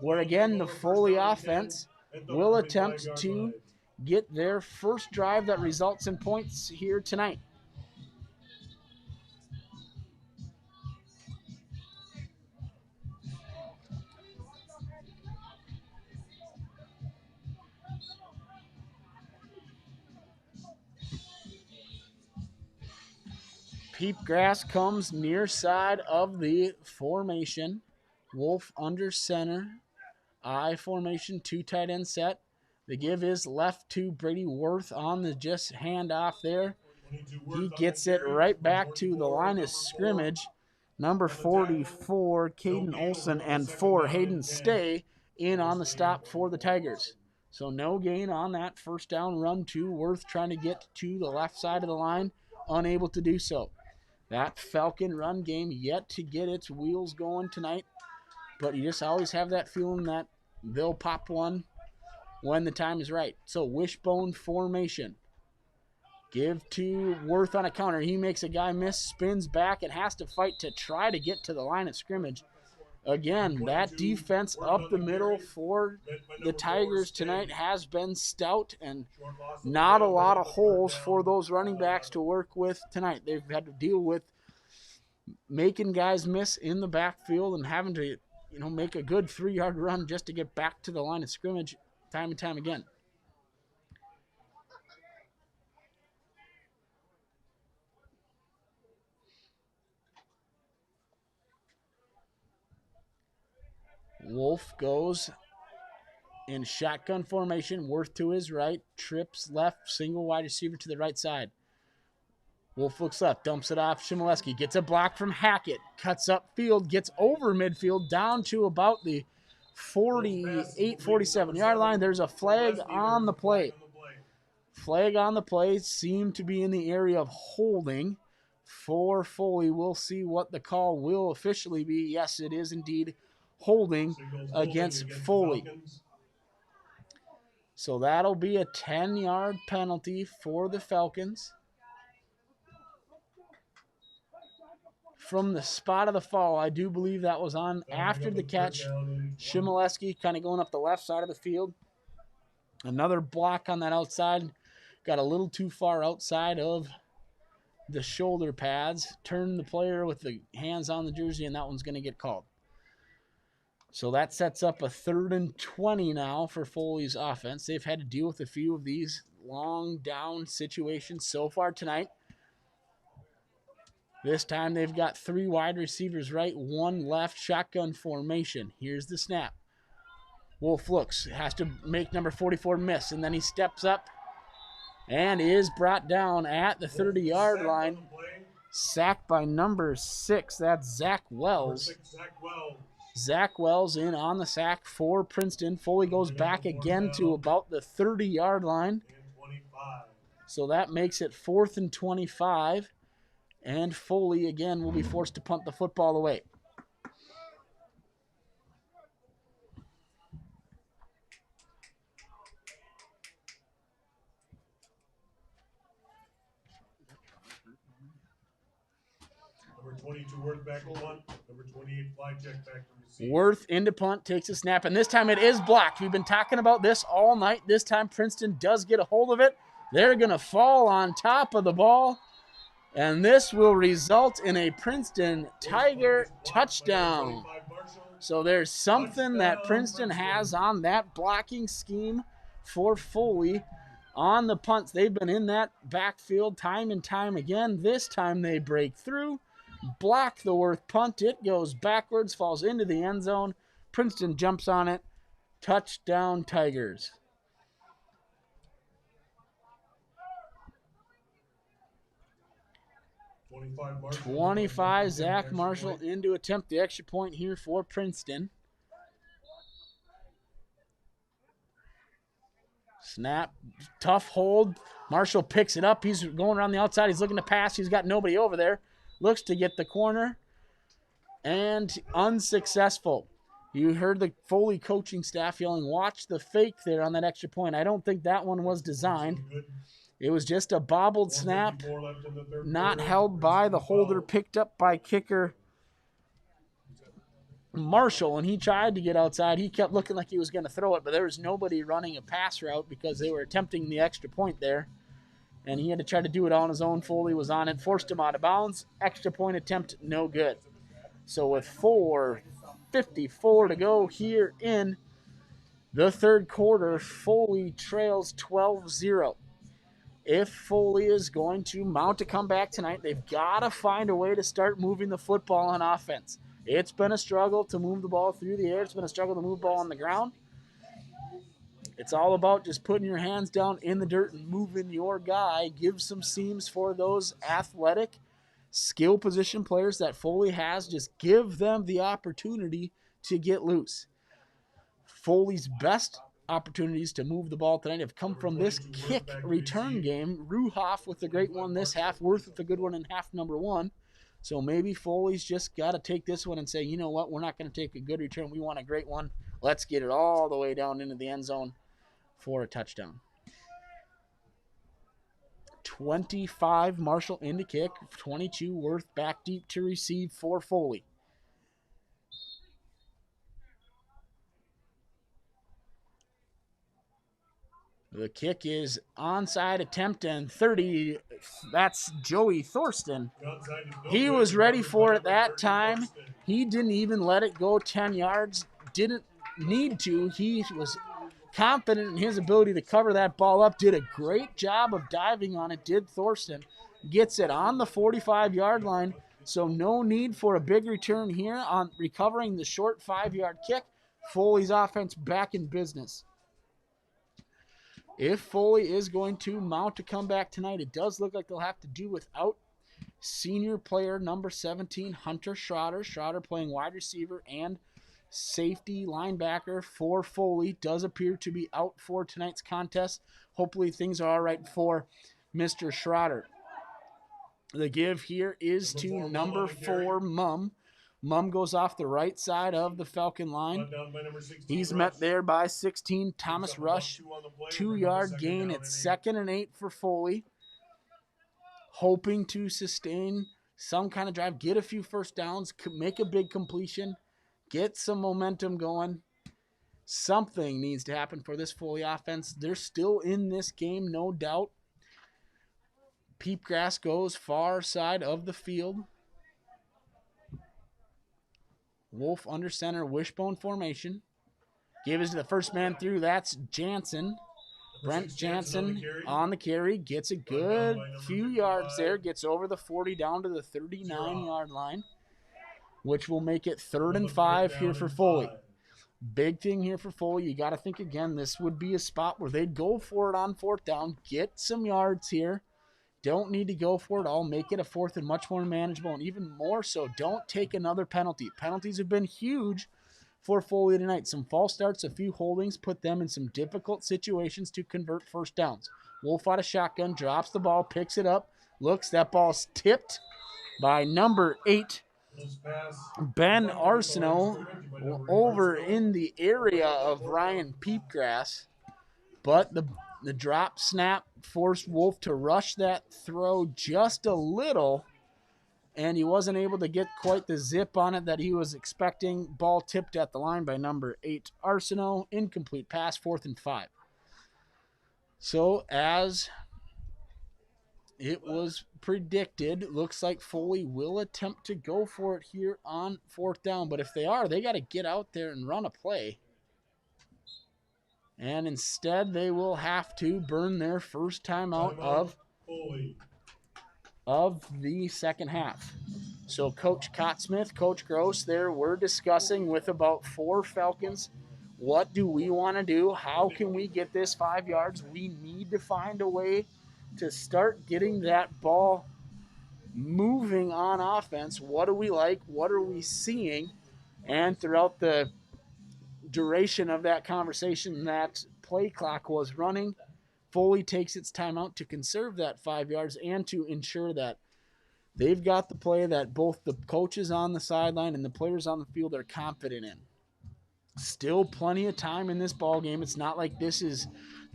[SPEAKER 3] where again the Foley offense will attempt to get their first drive that results in points here tonight. Peepgrass comes near side of the formation. Wolf under center. I formation, 2 tight end set. The give is left to Brady Worth on the just handoff there. He gets it right back to the line of scrimmage. Number 44, Caden Olson, and 4, Hayden Stay in on the stop for the Tigers. So no gain on that first down run to Worth, trying to get to the left side of the line, unable to do so. That Falcon run game yet to get its wheels going tonight, but you just always have that feeling that they'll pop one when the time is right. So wishbone formation. Give to Worth on a counter. He makes a guy miss, spins back, and has to fight to try to get to the line of scrimmage. Again, that defense up the middle for the Tigers tonight has been stout, and not a lot of holes for those running backs to work with tonight. They've had to deal with making guys miss in the backfield and having to, make a good 3-yard run just to get back to the line of scrimmage time and time again. Wolf goes in shotgun formation. Worth to his right, trips left, single wide receiver to the right side. Wolf looks left, dumps it off. Shimoleski gets a block from Hackett, cuts up field, gets over midfield, down to about the 48, 47-yard line. There's a flag on the play. Flag on the play seemed to be in the area of holding for Foley. We'll see what the call will officially be. Yes, it is indeed holding against Foley. So that'll be a 10-yard penalty for the Falcons. From the spot of the fall, I do believe that was on after the catch. Shimoleski kind of going up the left side of the field. Another block on that outside. Got a little too far outside of the shoulder pads. Turned the player with the hands on the jersey, and that one's going to get called. So that sets up a 3rd and 20 now for Foley's offense. They've had to deal with a few of these long down situations so far tonight. This time they've got 3 wide receivers right, 1 left, shotgun formation. Here's the snap. Wolf looks, has to make number 44 miss, and then he steps up and is brought down at the 30-yard line. Sacked by number 6, that's Zach Wells. Zach Wells in on the sack for Princeton. Foley goes back again to about the 30-yard line. So that makes it 4th and 25. And Foley, again, will be forced to punt the football away.
[SPEAKER 1] Number 22, Worth back to punt. Number 28, Flycheck back to receive.
[SPEAKER 3] Worth into punt, takes a snap, and this time it is blocked. We've been talking about this all night. This time Princeton does get a hold of it. They're going to fall on top of the ball. And this will result in a Princeton Tiger touchdown. So there's something that Princeton has on that blocking scheme for Foley on the punts. They've been in that backfield time and time again. This time they break through, block the Worth punt. It goes backwards, falls into the end zone. Princeton jumps on it. Touchdown Tigers. 25, Zach Marshall in to attempt the extra point here for Princeton. Snap, tough hold. Marshall picks it up. He's going around the outside. He's looking to pass. He's got nobody over there. Looks to get the corner. And unsuccessful. You heard the Foley coaching staff yelling, watch the fake there on that extra point. I don't think that one was designed. It was just a bobbled snap, not held by the holder, picked up by kicker Marshall, and he tried to get outside. He kept looking like he was going to throw it, but there was nobody running a pass route because they were attempting the extra point there, and he had to try to do it on his own. Foley was on it, forced him out of bounds. Extra point attempt, no good. So with 4:54 to go here in the third quarter, Foley trails 12-0. If Foley is going to mount a comeback tonight, they've got to find a way to start moving the football on offense. It's been a struggle to move the ball through the air. It's been a struggle to move the ball on the ground. It's all about just putting your hands down in the dirt and moving your guy. Give some seams for those athletic skill position players that Foley has. Just give them the opportunity to get loose. Foley's best opportunities to move the ball tonight have come from this kick return game. Ruhoff with the great one this half, Worth with the good one in half number 1. So maybe Foley's just got to take this one and say, you know what, we're not going to take a good return. We want a great one. Let's get it all the way down into the end zone for a touchdown. 25 Marshall into kick, 22 Worth back deep to receive for Foley. The kick is onside attempt and 30. That's Joey Thorsten. He was ready for it that time. He didn't even let it go 10 yards. Didn't need to. He was confident in his ability to cover that ball up. Did a great job of diving on it, did Thorsten. Gets it on the 45-yard line. So no need for a big return here on recovering the short 5-yard kick. Foley's offense back in business. If Foley is going to mount a comeback tonight, it does look like they'll have to do without senior player number 17, Hunter Schroeder. Schroeder playing wide receiver and safety linebacker for Foley, does appear to be out for tonight's contest. Hopefully things are all right for Mr. Schroeder. The give here is to number 4, Mum. Mum goes off the right side of the Falcon line. He's met there by 16, Thomas Rush. 2-yard gain. It's 2nd and 8 for Foley. Hoping to sustain some kind of drive, get a few first downs, make a big completion, get some momentum going. Something needs to happen for this Foley offense. They're still in this game, no doubt. Peepgrass goes far side of the field. Wolf under center, wishbone formation. Give it to the first man through. That's Jansen. Brent Jansen on the carry. Gets a good few yards there. Gets over the 40 down to the 39-yard line, which will make it 3rd and 5 here for Foley. Big thing here for Foley. You got to think again, this would be a spot where they'd go for it on 4th down. Get some yards here. Don't need to go for it all. Make it a 4th and much more manageable. And even more so, don't take another penalty. Penalties have been huge for Foley tonight. Some false starts, a few holdings, put them in some difficult situations to convert first downs. Wolf out of shotgun, drops the ball, picks it up, looks. That ball's tipped by number 8, Ben Arsenault, over in the area of Ryan Peepgrass. But the drop snap forced Wolf to rush that throw just a little, and he wasn't able to get quite the zip on it that he was expecting. Ball tipped at the line by number 8, Arsenault. Incomplete pass, 4th and 5. So as it was predicted, looks like Foley will attempt to go for it here on 4th down. But if they are, they got to get out there and run a play. And instead, they will have to burn their first timeout of the second half. So Coach Cottsmith, Coach Gross there, we're discussing with about 4 Falcons, what do we want to do? How can we get this 5 yards? We need to find a way to start getting that ball moving on offense. What do we like? What are we seeing? And throughout the duration of that conversation, that play clock was running, Foley takes its timeout to conserve that 5 yards and to ensure that they've got the play that both the coaches on the sideline and the players on the field are confident in. Still plenty of time in this ball game. It's not like this is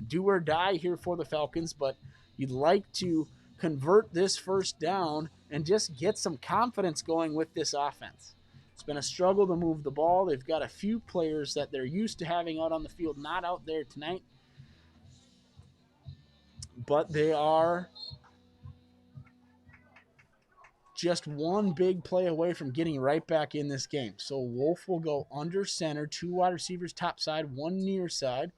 [SPEAKER 3] do or die here for the Falcons, but you'd like to convert this first down and just get some confidence going with this offense. It's been a struggle to move the ball. They've got a few players that they're used to having out on the field, not out there tonight. But they are just one big play away from getting right back in this game. So Wolf will go under center, 2 wide receivers top side, 1 near side.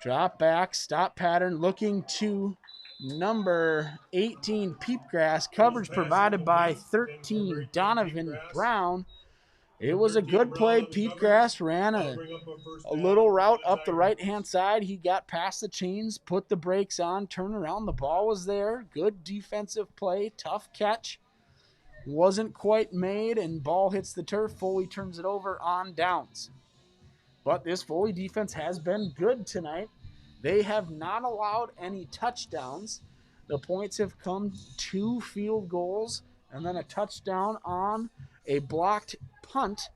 [SPEAKER 3] Drop back, stop pattern, looking to number 18, Peepgrass. Coverage provided by 13, Donovan Brown. It was a good play. Peepgrass ran a little route up the right-hand side. He got past the chains, put the brakes on, turned around. The ball was there. Good defensive play. Tough catch. Wasn't quite made, and ball hits the turf. Foley turns it over on downs. But this Foley defense has been good tonight. They have not allowed any touchdowns. The points have come 2 field goals and then a touchdown on a blocked punt.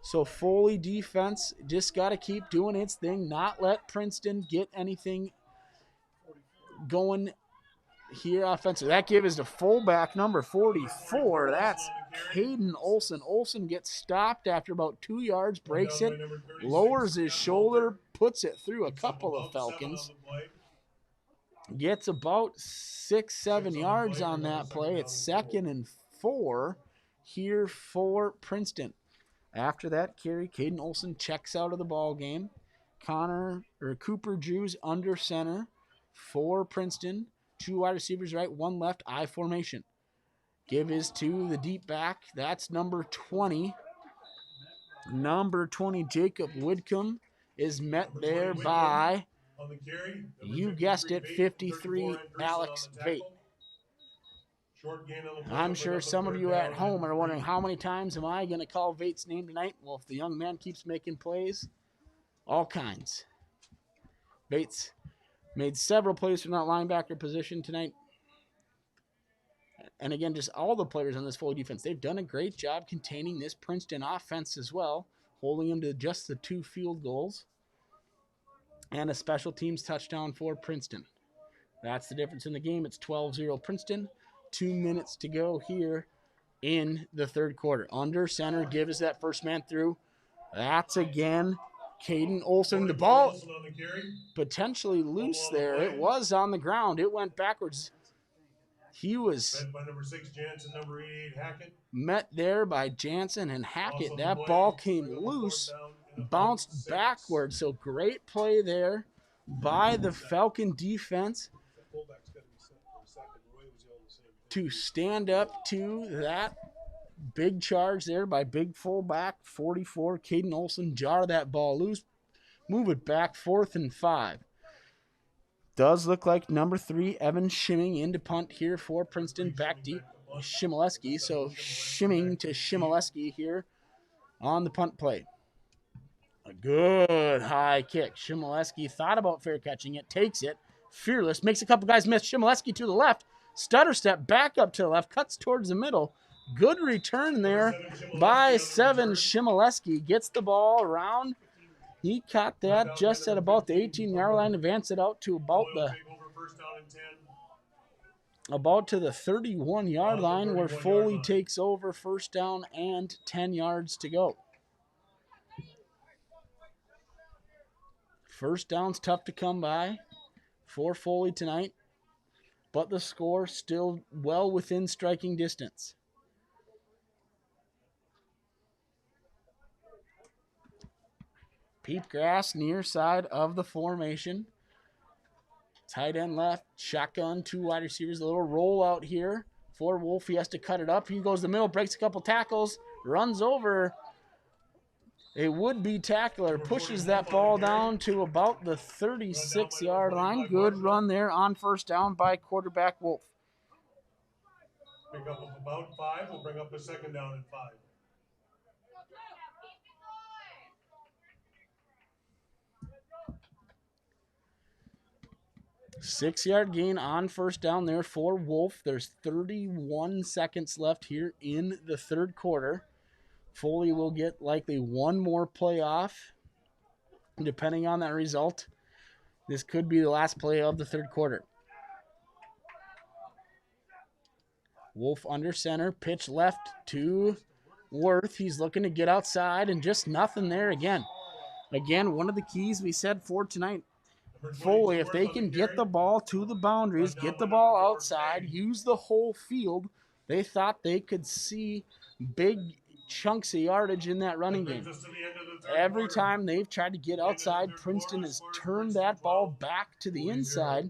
[SPEAKER 3] So Foley defense just got to keep doing its thing, not let Princeton get anything going here offensively. That give is to fullback number 44. That's Caden Olson. Olson gets stopped after about 2 yards, breaks it, lowers his shoulder, puts it through a couple of Falcons. Gets about 6-7 yards on that play. It's 2nd and 4 here for Princeton. After that carry, Caden Olson checks out of the ball game. Cooper Drews under center for Princeton. 2 wide receivers right, 1 left, I formation. Give is to the deep back. That's number 20. Number 20, Jacob Whitcomb, is met there by, you guessed it, 53, Alex Vate.
[SPEAKER 1] Short gain on the play.
[SPEAKER 3] I'm sure some of you at home are wondering, how many times am I going to call Vate's name tonight? Well, if the young man keeps making plays, all kinds. Bates made several plays from that linebacker position tonight. And again, just all the players on this Foley defense, they've done a great job containing this Princeton offense as well, holding them to just the 2 field goals and a special teams touchdown for Princeton. That's the difference in the game. It's 12-0 Princeton. 2 minutes to go here in the third quarter. Under center, gives that first man through. That's again Caden Olson. The ball potentially loose there. It was on the ground. It went backwards. He was
[SPEAKER 1] by number 6, Jansen, number 88, Hackett.
[SPEAKER 3] Met there by Jansen and Hackett. That ball came loose, bounced backwards. So great play there by the Falcon defense to stand up to that big charge there by big fullback 44 Caden Olson. Jar that ball loose, move it back, 4th and 5. Does look like number 3 Evan shimming into punt here for Princeton, back deep Shimoleski. So shimming to Shimoleski here on the punt play. A good high kick. Shimoleski thought about fair catching it, takes it, fearless, makes a couple guys miss. Shimoleski to the left, stutter step back up to the left, cuts towards the middle. Good return there by 7 Shimoleski. Gets the ball around. He caught that just at about the 18-yard line, advanced it out to about the 31-yard line, where Foley takes over first down and 10 yards to go. First down's tough to come by for Foley tonight, but the score still well within striking distance. Peep grass near side of the formation. Tight end left, shotgun, 2 wide receivers. A little rollout here for Wolf. He has to cut it up. He goes to the middle, breaks a couple tackles, runs over a would-be tackler, pushes that ball down to about the 36-yard line. Good run there on first down by quarterback Wolf.
[SPEAKER 1] Pick up about 5. We'll bring up the second down and 5.
[SPEAKER 3] Six-yard gain on first down there for Wolf. There's 31 seconds left here in the third quarter. Foley will get likely one more play off, depending on that result. This could be the last play of the third quarter. Wolf under center, pitch left to Worth. He's looking to get outside and just nothing there again. Again, one of the keys we said for tonight, Foley, if they can get the ball to the boundaries, get the ball outside, use the whole field, they thought they could see big chunks of yardage in that running game. Every time they've tried to get outside, Princeton has turned that ball back to the inside.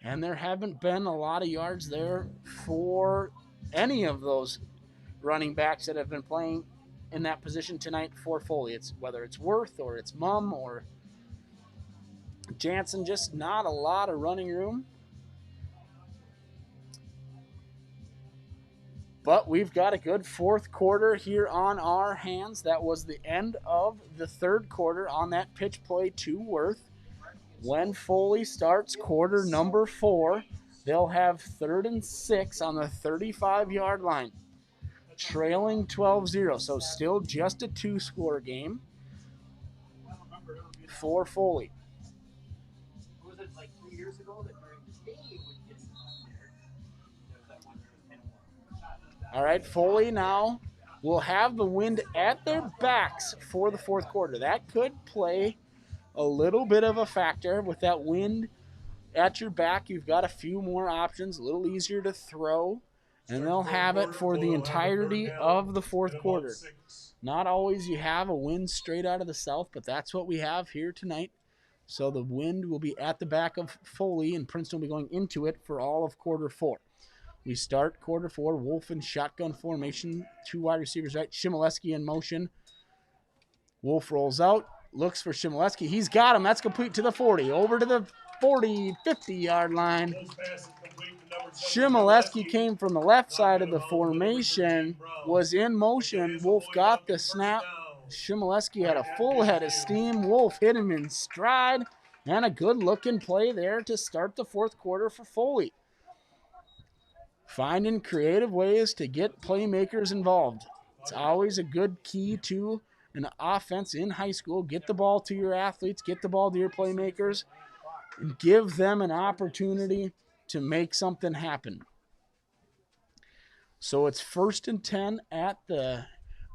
[SPEAKER 3] And there haven't been a lot of yards there for any of those running backs that have been playing in that position tonight for Foley. It's whether it's Worth or it's Mum or Jansen, just not a lot of running room. But we've got a good fourth quarter here on our hands. That was the end of the third quarter on that pitch play to Worth. When Foley starts quarter number 4, they'll have 3rd and 6 on the 35-yard line, trailing 12-0. So still just a 2-score game for Foley.
[SPEAKER 2] Was it like 3 years ago that during the game would get that one?
[SPEAKER 3] All right, Foley now will have the wind at their backs for the fourth quarter. That could play a little bit of a factor. With that wind at your back, you've got a few more options, a little easier to throw, and they'll have it for the entirety of the fourth quarter. Not always you have a wind straight out of the south, but that's what we have here tonight. So the wind will be at the back of Foley, and Princeton will be going into it for all of quarter 4. We start quarter 4, Wolf in shotgun formation, 2 wide receivers right, Shimoleski in motion. Wolf rolls out, looks for Shimoleski. He's got him. That's complete to the 40. Over to the 40, 50-yard line. Shimoleski came from the left side of the formation, was in motion. Wolf got the snap. Shimoleski had a full head of steam. Wolf hit him in stride, and a good-looking play there to start the fourth quarter for Foley. Finding creative ways to get playmakers involved. It's always a good key to an offense in high school. Get the ball to your athletes, get the ball to your playmakers, and give them an opportunity to make something happen. So it's 1st and 10 at the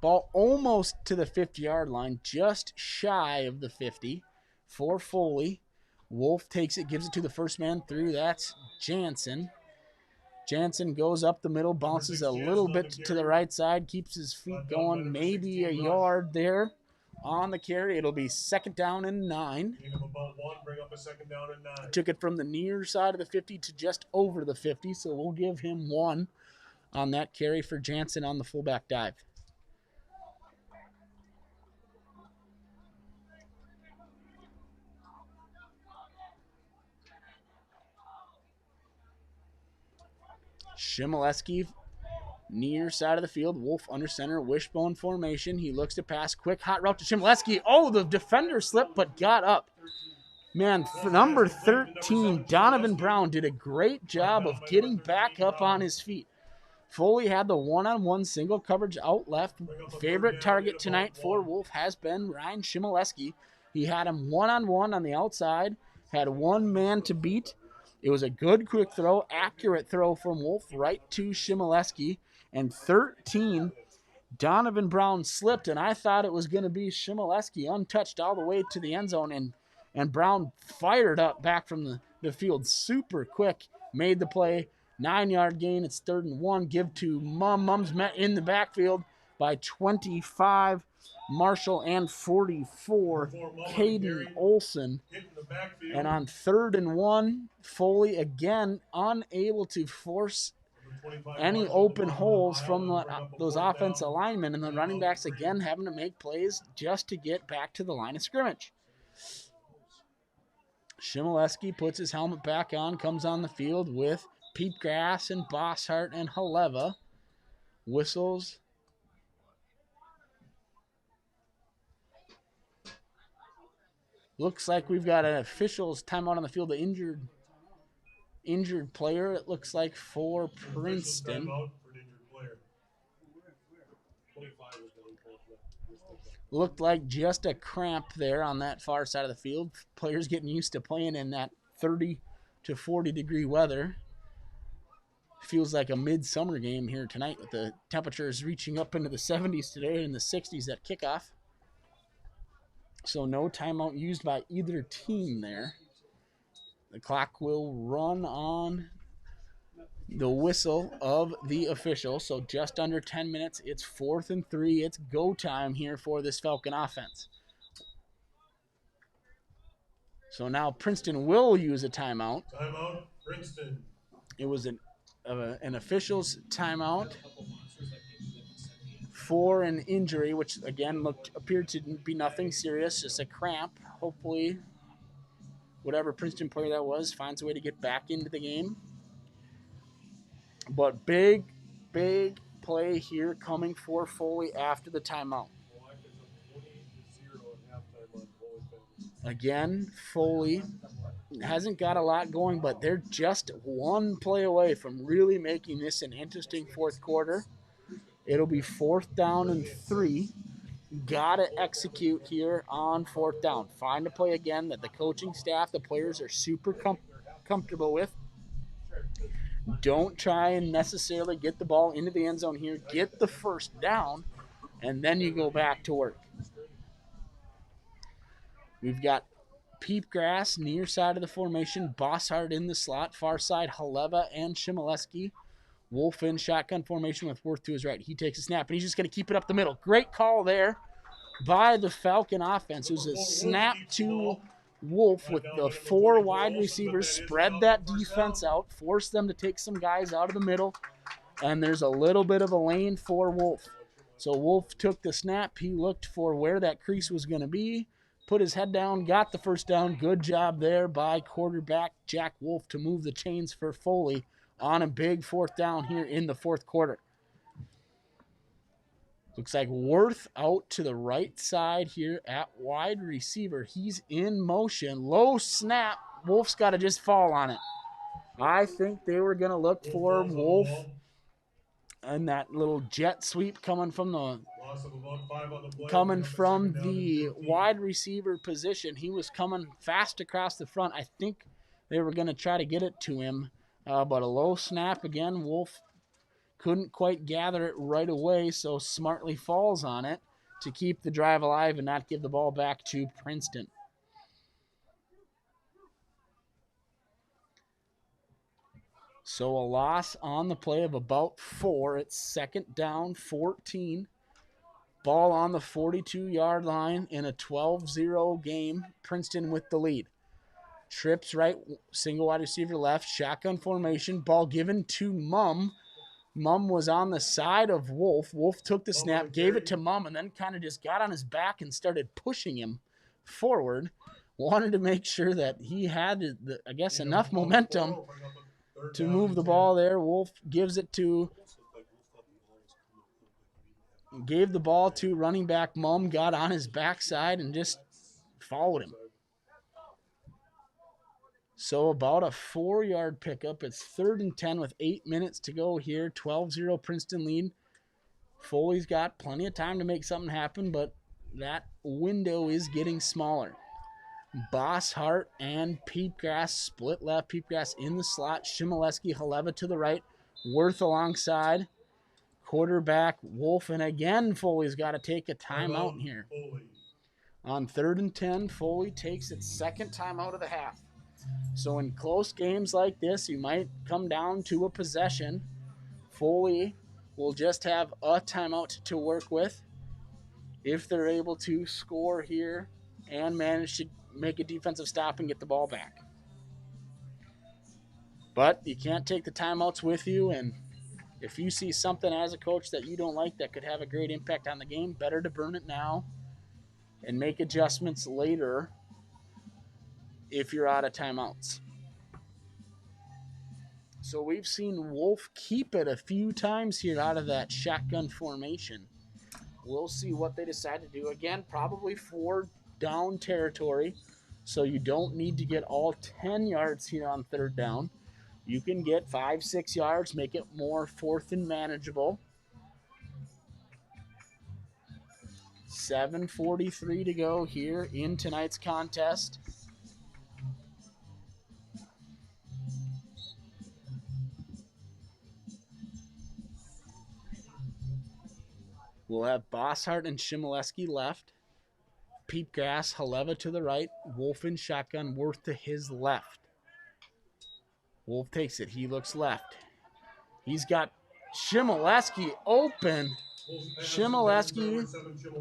[SPEAKER 3] ball almost to the 50-yard line, just shy of the 50 for Foley. Wolf takes it, gives it to the first man through. That's Jansen. Jansen goes up the middle, bounces a little bit to the right side, keeps his feet going, maybe a yard there on the carry. It'll be 2nd down and 9. Took it from the near side of the 50 to just over the 50, so we'll give him 1 on that carry for Jansen on the fullback dive. Shimoleski, near side of the field. Wolf under center, wishbone formation. He looks to pass. Quick hot route to Shimoleski. Oh, the defender slipped but got up. Man, number 13, Donovan Brown, did a great job of getting back up on his feet. Foley had the one-on-one single coverage out left. Favorite target tonight for Wolf has been Ryan Shimoleski. He had him one-on-one on the outside, had one man to beat. It was a good quick throw, accurate throw from Wolf right to Shimoleski. And 13, Donovan Brown slipped, and I thought it was going to be Shimoleski untouched all the way to the end zone. And Brown fired up back from the field super quick, made the play. 9-yard gain. It's 3rd and 1. Give to Mum's met in the backfield by 25. Marshall and 44. Caden Olson. And on 3rd and 1, Foley again unable to force any open holes from those offensive linemen, and the running backs again having to make plays just to get back to the line of scrimmage. Shimoleski puts his helmet back on, comes on the field with Peepgrass and Bosshart and Haleva. Whistles. Looks like we've got an official's timeout on the field. The injured player, it looks like, for Princeton. Looked like just a cramp there on that far side of the field. Players getting used to playing in that 30 to 40 degree weather. Feels like a midsummer game here tonight with the temperatures reaching up into the 70s today and the 60s at kickoff. So no timeout used by either team there. The clock will run on the whistle of the official. So just under 10 minutes. It's 4th and 3. It's go time here for this Falcon offense. So now Princeton will use a timeout.
[SPEAKER 1] Timeout, Princeton.
[SPEAKER 3] It was an official's timeout for an injury, which again appeared to be nothing serious, just a cramp. Hopefully, whatever Princeton player that was finds a way to get back into the game. But big play here coming for Foley after the timeout. Again, Foley hasn't got a lot going, but they're just one play away from really making this an interesting fourth quarter. It'll be 4th down and 3. Got to execute here on 4th down. Find a play again that the coaching staff, the players are super comfortable with. Don't try and necessarily get the ball into the end zone here. Get the 1st down, and then you go back to work. We've got Peepgrass near side of the formation. Bosshart in the slot. Far side, Haleva and Shimoleski. Wolf in shotgun formation with Worth to his right. He takes a snap, and he's just going to keep it up the middle. Great call there by the Falcon offense. It was a snap to Wolf with the 4 wide receivers. Spread that defense out. Force them to take some guys out of the middle. And there's a little bit of a lane for Wolf. So Wolf took the snap. He looked for where that crease was going to be. put his head down, got the first down. Good job there by quarterback Jack Wolf to move the chains for Foley on a big 4th down here in the 4th quarter. Looks like Worth out to the right side here at wide receiver. He's in motion. Low snap. Wolf's got to just fall on it. I think they were going to look for Wolf and that little jet sweep coming from the wide receiver position. He was coming fast across the front. I think they were going to try to get it to him, but a low snap again. Wolf couldn't quite gather it right away, so smartly falls on it to keep the drive alive and not give the ball back to Princeton. So a loss on the play of about 4. It's 2nd down, 14. Ball on the 42-yard line in a 12-0 game. Princeton with the lead. Trips right, single wide receiver left, shotgun formation. Ball given to Mum. Mum was on the side of Wolf. Wolf took the snap, gave it to Mum, and then kind of just got on his back and started pushing him forward. Wanted to make sure that he had, enough momentum to move the ball there. Wolf gave the ball to running back Mum, got on his backside and just followed him. So about a 4-yard pickup. It's 3rd and 10 with 8 minutes to go here. 12-0 Princeton lead. Foley's got plenty of time to make something happen, but that window is getting smaller. Bosshart and Peepgrass split left. Peepgrass in the slot. Shimoleski, Haleva to the right. Worth alongside. Quarterback Wolf, and again Foley's got to take a timeout here. On 3rd and 10, Foley takes its 2nd timeout of the half. So in close games like this, you might come down to a possession. Foley will just have a timeout to work with if they're able to score here and manage to make a defensive stop and get the ball back. But you can't take the timeouts with you, and if you see something as a coach that you don't like that could have a great impact on the game, better to burn it now and make adjustments later if you're out of timeouts. So we've seen Wolf keep it a few times here out of that shotgun formation. We'll see what they decide to do. Again, probably 4 down territory, so you don't need to get all 10 yards here on 3rd down. You can get 5-6 yards, make it more 4th and manageable. 7:43 to go here in tonight's contest. We'll have Bosshart and Shimoleski left. Peepgrass, Haleva to the right. Wolf in shotgun, Worth to his left. Wolf takes it. He looks left. He's got Shimoleski open. Shimoleski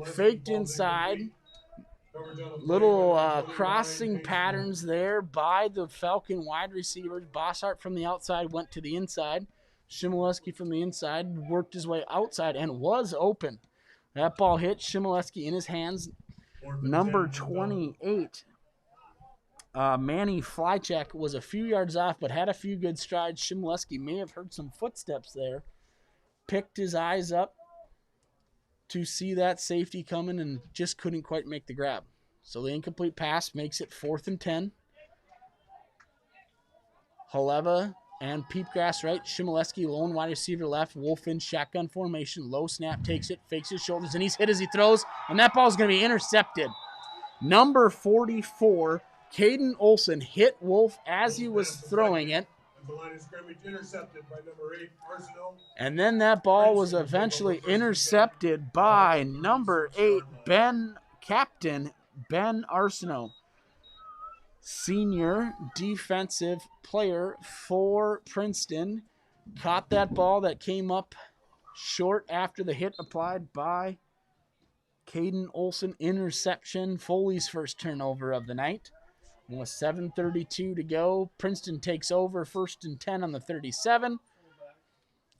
[SPEAKER 3] faked inside. Little crossing patterns there by the Falcon wide receivers. Bosshart from the outside went to the inside. Shimoleski from the inside worked his way outside and was open. That ball hit Shimoleski in his hands. Number 28, Manny Flycheck, was a few yards off but had a few good strides. Shimoleski may have heard some footsteps there. Picked his eyes up to see that safety coming and just couldn't quite make the grab. So the incomplete pass makes it 4th and 10. Haleva and Peepgrass right. Shimoleski, lone wide receiver left. Wolf in shotgun formation. Low snap, takes it, fakes his shoulders, and he's hit as he throws. And that ball is going to be intercepted. Number 44, Caden Olson, hit Wolf as he was throwing it.
[SPEAKER 1] The line of scrimmage intercepted by number 8, Arsenal.
[SPEAKER 3] And then that ball was eventually intercepted by number 8, Captain Ben Arsenault. Senior defensive player for Princeton. Caught that ball that came up short after the hit applied by Caden Olson. Interception. Foley's first turnover of the night. With 7:32 to go, Princeton takes over 1st and 10 on the 37.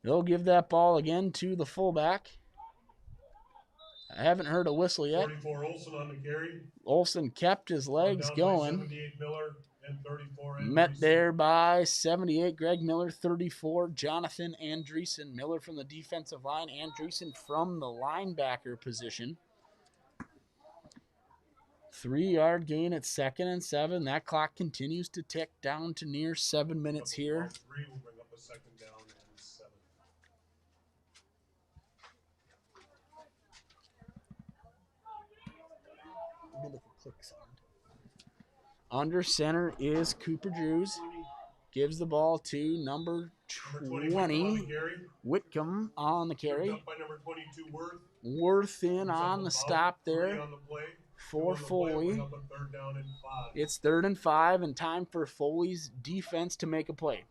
[SPEAKER 3] They'll give that ball again to the fullback. I haven't heard a whistle yet.
[SPEAKER 1] 44 Olson on the carry.
[SPEAKER 3] Olson kept his legs
[SPEAKER 1] Down by
[SPEAKER 3] going.
[SPEAKER 1] 78 Miller and 34
[SPEAKER 3] Met
[SPEAKER 1] Andreessen.
[SPEAKER 3] there by 78, Greg Miller, 34, Jonathan Andreessen. Miller from the defensive line, Andreessen from the linebacker position. 3-yard gain at 2nd and 7. That clock continues to tick down to near 7 minutes here.
[SPEAKER 1] 3 will bring up a 2nd down and 7.
[SPEAKER 3] Under center is Cooper Drews. Gives the ball to number 20, Whitcomb on the carry.
[SPEAKER 1] Up by number 22 Worth.
[SPEAKER 3] Worth in on the stop there
[SPEAKER 1] On the play.
[SPEAKER 3] for Foley.
[SPEAKER 1] Up a 3rd down and 5.
[SPEAKER 3] It's 3rd and 5 and time for Foley's defense to make a play.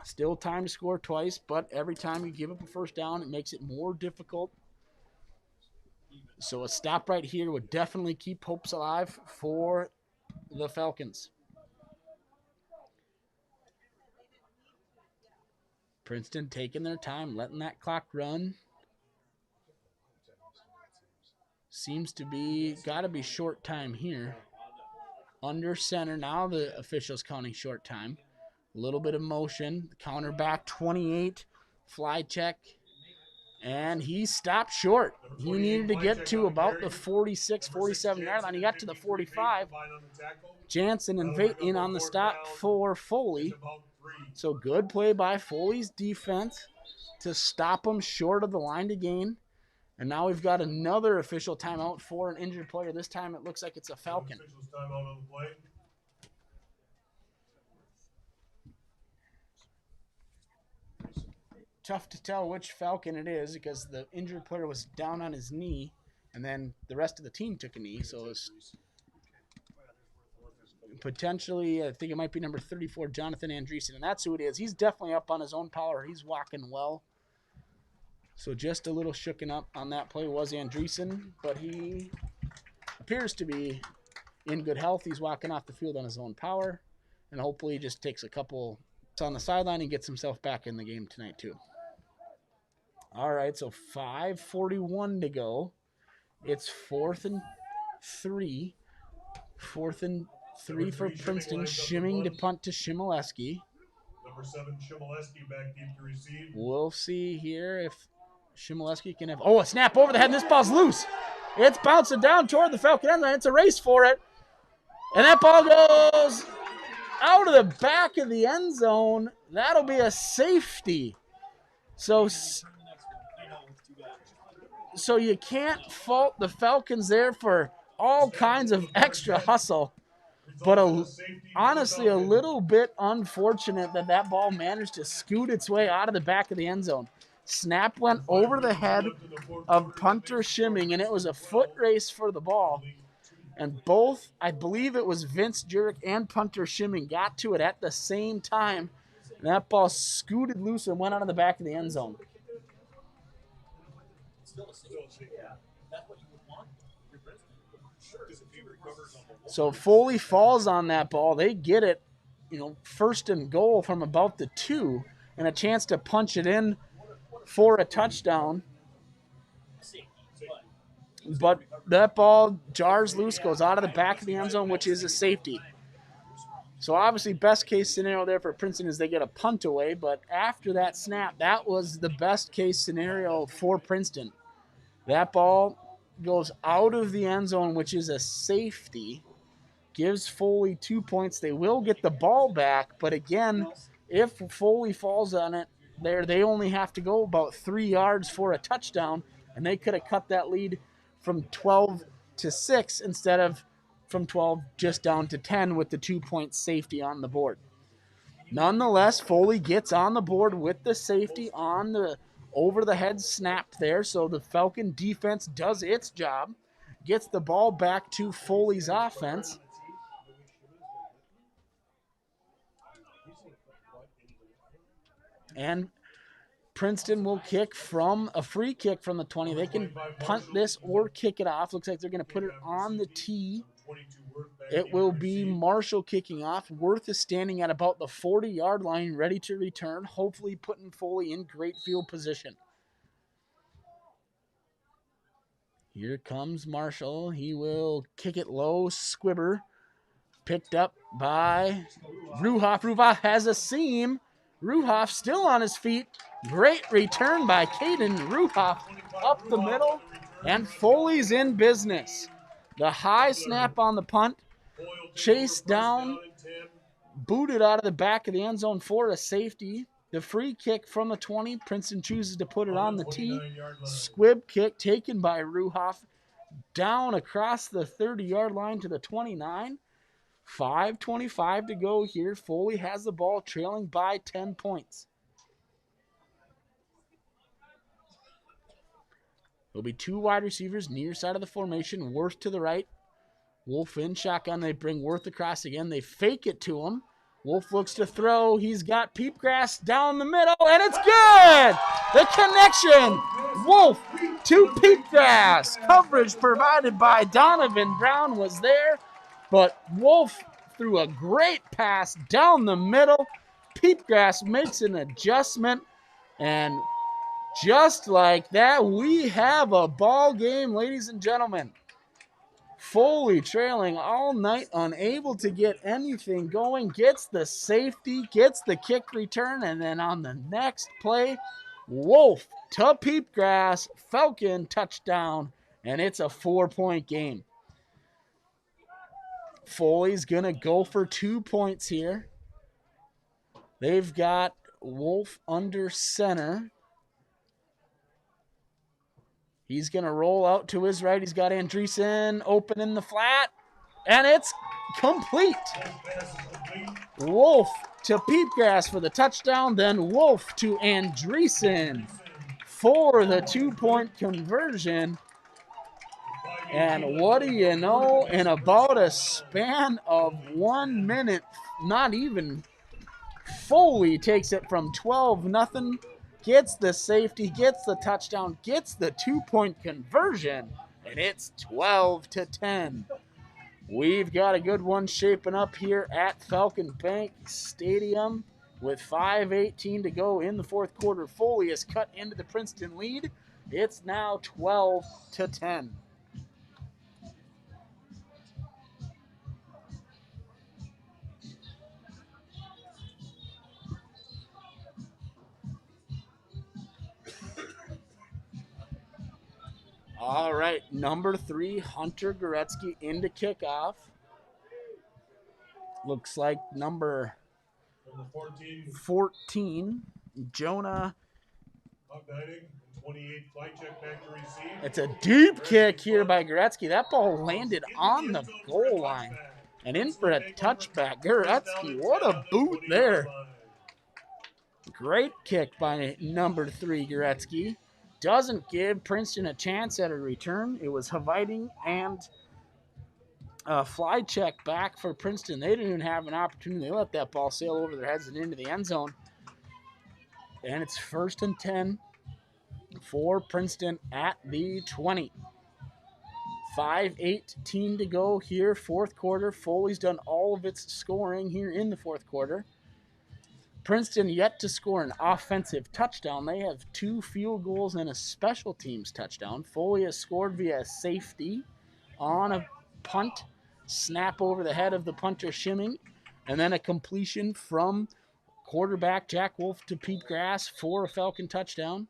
[SPEAKER 3] Still time to score twice, but every time you give up a 1st down, it makes it more difficult. So a stop right here would definitely keep hopes alive for the Falcons. Princeton taking their time, letting that clock run. Seems to be, got to be short time here. Under center, now the officials counting short time. A little bit of motion, counter back 28, fly check. And he stopped short. He needed to get to about the 46, 47-yard line. He got to the 45. Jansen and Vate in on the stop for Foley. So good play by Foley's defense to stop him short of the line to gain. And now we've got another official timeout for an injured player. This time it looks like it's a Falcon. Tough to tell which Falcon it is because the injured player was down on his knee, and then the rest of the team took a knee. So it's potentially, I think it might be number 34, Jonathan Andreessen, and that's who it is. He's definitely up on his own power. He's walking well. So just a little shooken up on that play was Andreessen, but he appears to be in good health. He's walking off the field on his own power, and hopefully he just takes a couple on the sideline and gets himself back in the game tonight too. All right, so 5:41 to go. It's 4th and 3. 4th and 3 for Princeton. Shimming to punt to Shimoleski.
[SPEAKER 1] Number 7, Shimoleski back deep to receive.
[SPEAKER 3] We'll see here if Shimoleski can have... Oh, a snap over the head, and this ball's loose. It's bouncing down toward the Falcon end line. It's a race for it. And that ball goes out of the back of the end zone. That'll be a safety. So you can't fault the Falcons there for all kinds of extra hustle. But honestly, a little bit unfortunate that ball managed to scoot its way out of the back of the end zone. Snap went over the head of punter Shimming, and it was a foot race for the ball. And both, I believe it was Vince Jurek and punter Shimming, got to it at the same time. And that ball scooted loose and went out of the back of the end zone. So Foley falls on that ball. They get it, 1st and goal from about the 2 and a chance to punch it in for a touchdown. But that ball jars loose, goes out of the back of the end zone, which is a safety. So obviously best case scenario there for Princeton is they get a punt away, but after that snap, that was the best case scenario for Princeton. That ball goes out of the end zone, which is a safety, gives Foley 2 points. They will get the ball back, but again, if Foley falls on it, they only have to go about 3 yards for a touchdown, and they could have cut that lead from 12 to 6 instead of from 12 just down to 10 with the 2-point safety on the board. Nonetheless, Foley gets on the board with the safety on the over-the-head snap there, so the Falcon defense does its job, gets the ball back to Foley's offense. And Princeton will kick from a free kick from the 20. They can punt this or kick it off. Looks like they're going to put it on the tee. It will be Marshall kicking off. Worth is standing at about the 40-yard line, ready to return, hopefully putting Foley in great field position. Here comes Marshall. He will kick it low. Squibber picked up by Ruhoff. Ruhoff has a seam. Ruhoff still on his feet. Great return by Caden Ruhoff up the middle. And Foley's in business. The high snap on the punt. Chase down. Booted out of the back of the end zone for a safety. The free kick from the 20. Princeton chooses to put it on the tee. Squib kick taken by Ruhoff. Down across the 30-yard line to the 29. 5:25 to go here. Foley has the ball, trailing by 10 points. There'll be two wide receivers near side of the formation. Worth to the right. Wolf in shotgun. They bring Worth across again. They fake it to him. Wolf looks to throw. He's got Peepgrass down the middle, and it's good! The connection! Wolf to Peepgrass. Coverage provided by Donovan Brown was there, but Wolf threw a great pass down the middle. Peepgrass makes an adjustment, and just like that, we have a ball game, ladies and gentlemen. Foley trailing all night, unable to get anything going, gets the safety, gets the kick return, and then on the next play, Wolf to Peepgrass, Falcon touchdown, and it's a 4-point game. Foley's going to go for 2 points here. They've got Wolf under center. He's going to roll out to his right. He's got Andreessen open in the flat, and it's complete. Wolf to Peepgrass for the touchdown, then Wolf to Andreessen for the 2-point conversion. And what do you know, in about a span of 1 minute, not even, Foley takes it from 12-0. Gets the safety, gets the touchdown, gets the 2-point conversion, and it's 12-10. We've got a good one shaping up here at Falcon Bank Stadium with 5:18 to go in the fourth quarter. Foley has cut into the Princeton lead. It's now 12-10. All right, number 3, Hunter Goretzky into kickoff. Looks like number 14, Jonah. It's a deep kick here by Goretzky. That ball landed on the goal line and in for a touchback. Goretzky, what a boot there. Great kick by number 3, Goretzky. Doesn't give Princeton a chance at a return. It was Haviding and a fly check back for Princeton. They didn't even have an opportunity. They let that ball sail over their heads and into the end zone. And it's 1st and 10 for Princeton at the 20. 5:18 to go here, fourth quarter. Foley's done all of its scoring here in the fourth quarter. Princeton yet to score an offensive touchdown. They have 2 field goals and a special teams touchdown. Foley has scored via safety on a punt, snap over the head of the punter shimming, and then a completion from quarterback Jack Wolf to Peepgrass for a Falcon touchdown.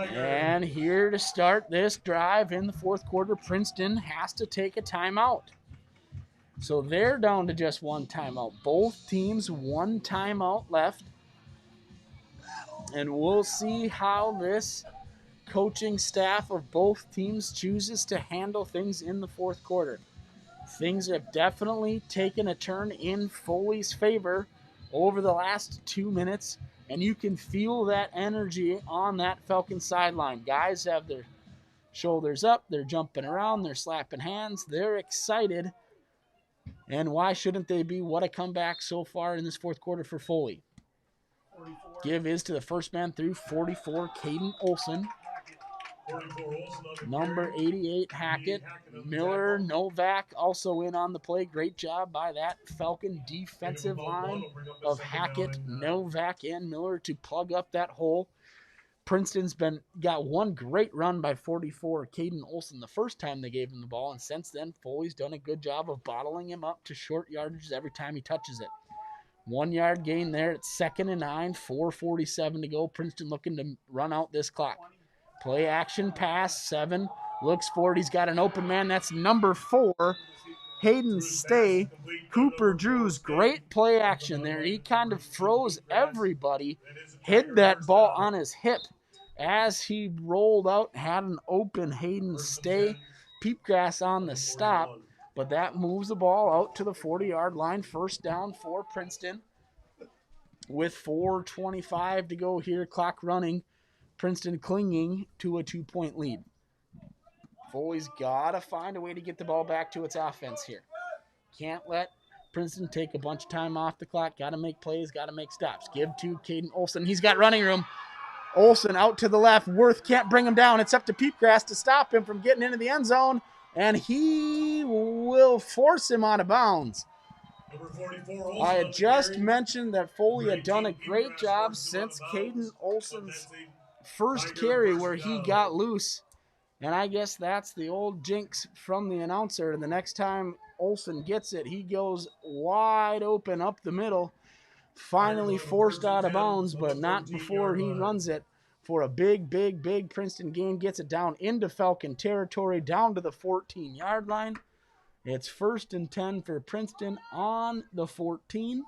[SPEAKER 3] And here to start this drive in the fourth quarter, Princeton has to take a timeout. So they're down to just 1 timeout. Both teams 1 timeout left. And we'll see how this coaching staff of both teams chooses to handle things in the fourth quarter. Things have definitely taken a turn in Foley's favor over the last 2 minutes. And you can feel that energy on that Falcon sideline. Guys have their shoulders up. They're jumping around. They're slapping hands. They're excited. And why shouldn't they be? What a comeback so far in this fourth quarter for Foley. Give is to the first man through, 44, Caden Olson. Number 88, Hackett. Miller, Novak also in on the play. Great job by that Falcon defensive line of Hackett, Novak, and Miller to plug up that hole. Princeton's got one great run by 44, Caden Olson, the first time they gave him the ball, and since then, Foley's done a good job of bottling him up to short yardages every time he touches it. 1 yard gain there. It's 2nd and 9, 4:47 to go. Princeton looking to run out this clock. Play action pass, 7, looks for it. He's got an open man. That's number 4, Hayden Stay. Cooper Drews, great play action there. He kind of froze everybody, hid that ball on his hip as he rolled out, had an open Hayden Stay. Peepgrass on the stop, but that moves the ball out to the 40-yard line. First down for Princeton with 4:25 to go here. Clock running. Princeton clinging to a 2-point lead. Foley's got to find a way to get the ball back to its offense here. Can't let Princeton take a bunch of time off the clock. Got to make plays, got to make stops. Give to Caden Olson. He's got running room. Olson out to the left. Worth can't bring him down. It's up to Peepgrass to stop him from getting into the end zone, and he will force him out of bounds. I had just mentioned that Foley had done a great job since Caden Olson's first carry where he got loose. And I guess that's the old jinx from the announcer. The next time Olson gets it, he goes wide open up the middle. Finally forced out of bounds, but not before he runs it for a big Princeton gain. Gets it down into Falcon territory, down to the 14-yard line. It's 1st and 10 for Princeton on the 14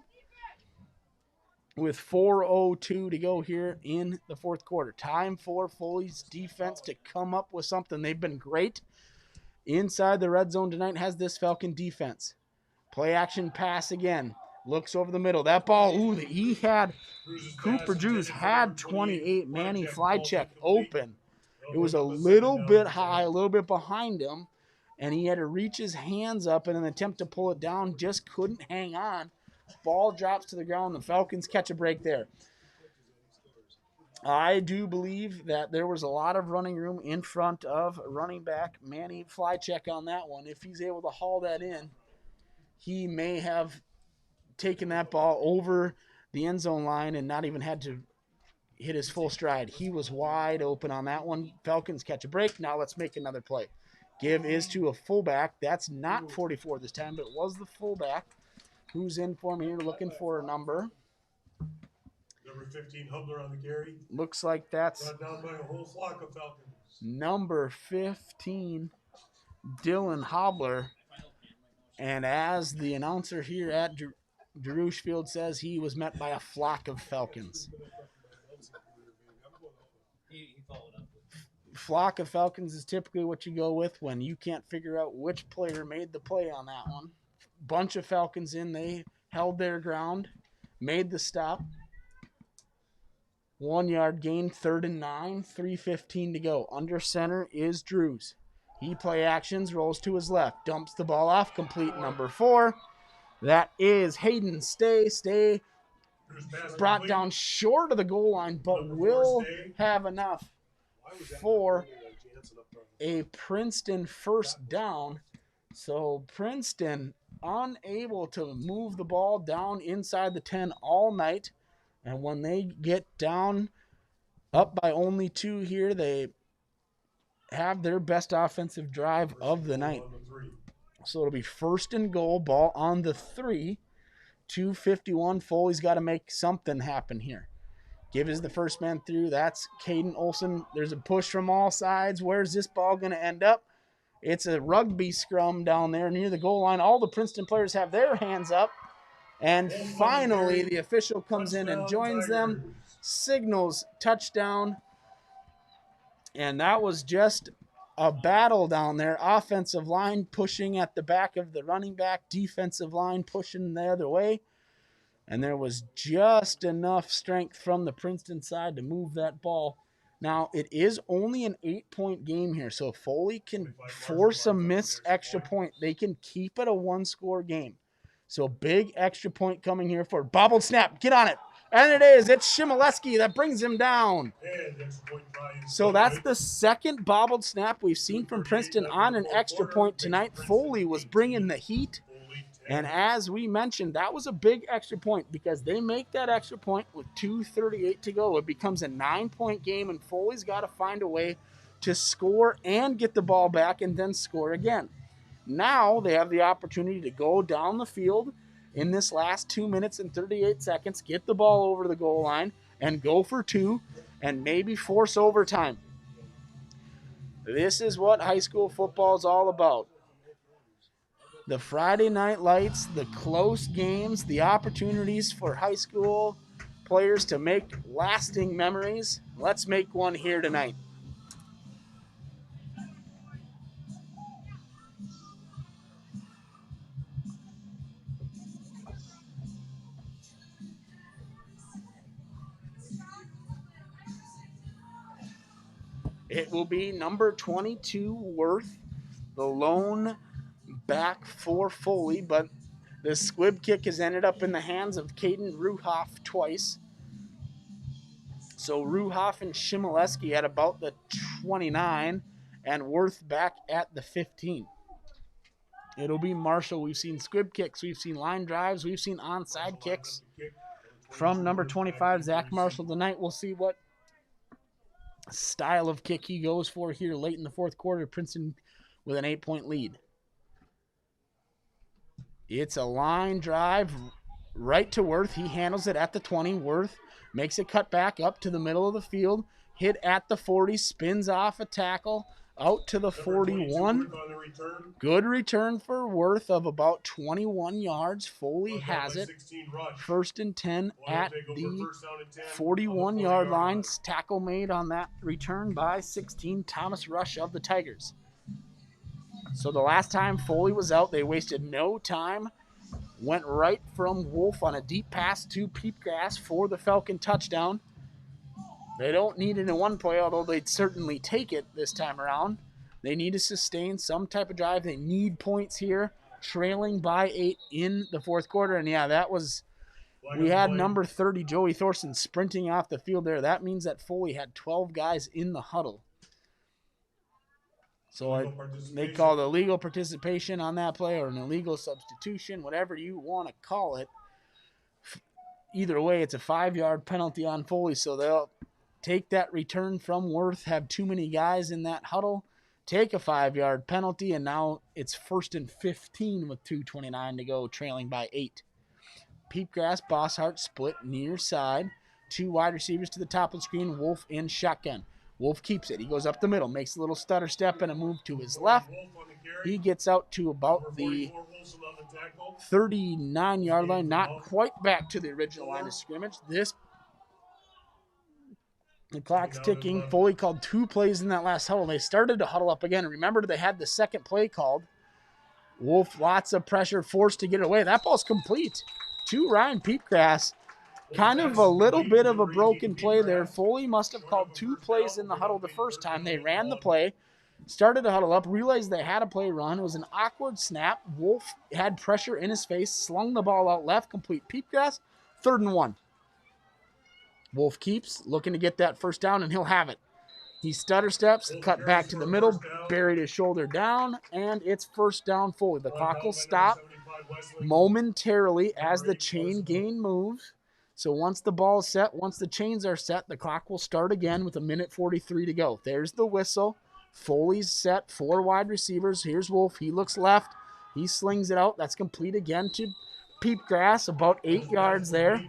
[SPEAKER 3] with 4:02 to go here in the fourth quarter. Time for Foley's defense to come up with something. They've been great inside the red zone tonight. Has this Falcon defense. Play action pass again. Looks over the middle. That ball, he had, Cooper Drews had 28. Manny fly check open. It was a little bit high, a little bit behind him, and he had to reach his hands up in an attempt to pull it down. Just couldn't hang on. Ball drops to the ground. The Falcons catch a break there. I do believe that there was a lot of running room in front of running back Manny Flycheck on that one. If he's able to haul that in, he may have taken that ball over the end zone line and not even had to hit his full stride. He was wide open on that one. Falcons catch a break. Now let's make another play. Give is to a fullback. That's not 44 this time, but it was the fullback. Who's in for me here looking for a number?
[SPEAKER 1] Number 15, Hubler on the carry.
[SPEAKER 3] Looks like that's
[SPEAKER 1] brought down by a whole flock of Falcons.
[SPEAKER 3] Number 15, Dylan Hobler. And as the announcer here at Darush Field says, he was met by a flock of Falcons. Flock of Falcons is typically what you go with when you can't figure out which player made the play on that one. Bunch of Falcons in. They held their ground, made the stop. 1 yard gain, 3rd and 9, 3:15 to go. Under center is Drews. He play actions, rolls to his left, dumps the ball off, complete number 4. That is Hayden Stay. Stay brought down short of the goal line, but will have enough for a Princeton first down. So Princeton unable to move the ball down inside the 10 all night. And when they get down up by only 2 here, they have their best offensive drive of the night. So it'll be 1st and goal, ball on the 3. 2:51. Foley's got to make something happen here. Give is the first man through. That's Caden Olson. There's a push from all sides. Where's this ball going to end up? It's a rugby scrum down there near the goal line. All the Princeton players have their hands up. And finally, the official comes in and joins them, signals touchdown. And that was just a battle down there. Offensive line pushing at the back of the running back. Defensive line pushing the other way. And there was just enough strength from the Princeton side to move that ball. Now, it is only an 8-point game here, so if Foley can force a missed extra point, they can keep it a 1-score game. So big extra point coming here for bobbled snap. Get on it. And it is. It's Shimoleski that brings him down. So that's the second bobbled snap we've seen from Princeton on an extra point tonight. Foley was bringing the heat. And as we mentioned, that was a big extra point because they make that extra point with 2:38 to go. It becomes a 9-point game, and Foley's got to find a way to score and get the ball back and then score again. Now they have the opportunity to go down the field in this last 2 minutes and 38 seconds, get the ball over the goal line, and go for 2 and maybe force overtime. This is what high school football is all about. The Friday night lights, the close games, the opportunities for high school players to make lasting memories. Let's make one here tonight. It will be number 22, Worth, the lone back for Foley, but the squib kick has ended up in the hands of Caden Ruhoff twice. So Ruhoff and Shimoleski at about the 29 and Worth back at the 15. It'll be Marshall. We've seen squib kicks. We've seen line drives. We've seen onside kicks from number 25, Zach Marshall. Tonight we'll see what style of kick he goes for here late in the fourth quarter. Princeton with an 8-point lead. It's a line drive right to Worth. He handles it at the 20. Worth makes a cut back up to the middle of the field. Hit at the 40. Spins off a tackle out to the 41. Good return for Worth of about 21 yards. Foley has it. 1st and 10 at the 41-yard line. Tackle made on that return by 16, Thomas Rush of the Tigers. So the last time Foley was out, they wasted no time. Went right from Wolf on a deep pass to Peepgrass for the Falcon touchdown. They don't need it in one play, although they'd certainly take it this time around. They need to sustain some type of drive. They need points here, trailing by 8 in the fourth quarter. And yeah, that was, we had number 30, Joey Thorson, sprinting off the field there. That means that Foley had 12 guys in the huddle. So they call it illegal participation on that play or an illegal substitution, whatever you want to call it. Either way, it's a 5-yard penalty on Foley, so they'll take that return from Worth, have too many guys in that huddle, take a 5-yard penalty, and now it's 1st and 15 with 2:29 to go, trailing by 8. Peepgrass, Bosshart split near side. 2 wide receivers to the top of the screen, Wolf in shotgun. Wolf keeps it. He goes up the middle, makes a little stutter step and a move to his left. He gets out to about the 39-yard line, not quite back to the original line of scrimmage. The clock's ticking. Foley called 2 plays in that last huddle. They started to huddle up again. Remember, they had the second play called. Wolf, lots of pressure, forced to get it away. That ball's complete to Ryan Peepgrass. Kind of a little bit of a broken play there. Foley must have called 2 plays in the huddle the first time. They ran the play, started to huddle up, realized they had a play run. It was an awkward snap. Wolf had pressure in his face, slung the ball out left, complete Peepgrass, 3rd and 1. Wolf keeps looking to get that first down, and he'll have it. He stutter steps, cut back to the middle, buried his shoulder down, and it's 1st down Foley. The clock will stop momentarily as the chain gain moves. So once the ball is set, once the chains are set, the clock will start again with 1:43 to go. There's the whistle. Foley's set, 4 wide receivers. Here's Wolf. He looks left. He slings it out. That's complete again to Peepgrass, about 8 yards there.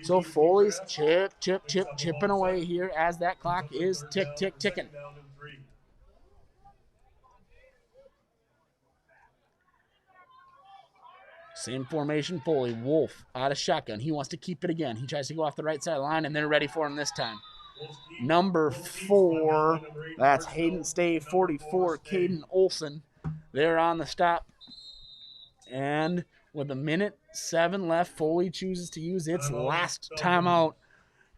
[SPEAKER 3] So Foley's chipping away here as that clock is ticking. Same formation, Foley. Wolf out of shotgun. He wants to keep it again. He tries to go off the right side line, and they're ready for him this time. Number 4, that's Hayden Stay, 44, Caden Olson. They're on the stop. And with 1:07 left, Foley chooses to use its last timeout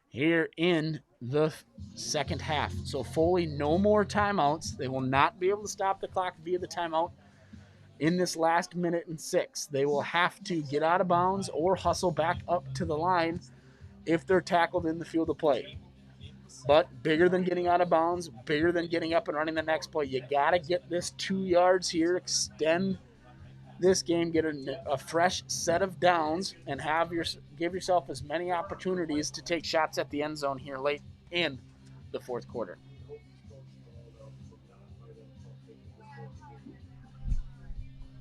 [SPEAKER 3] here in the second half. So Foley, no more timeouts. They will not be able to stop the clock via the timeout. In this last 1:06, they will have to get out of bounds or hustle back up to the line if they're tackled in the field of play. But bigger than getting out of bounds, bigger than getting up and running the next play. You got to get this 2 yards here, extend this game, get a fresh set of downs, and give yourself as many opportunities to take shots at the end zone here late in the fourth quarter.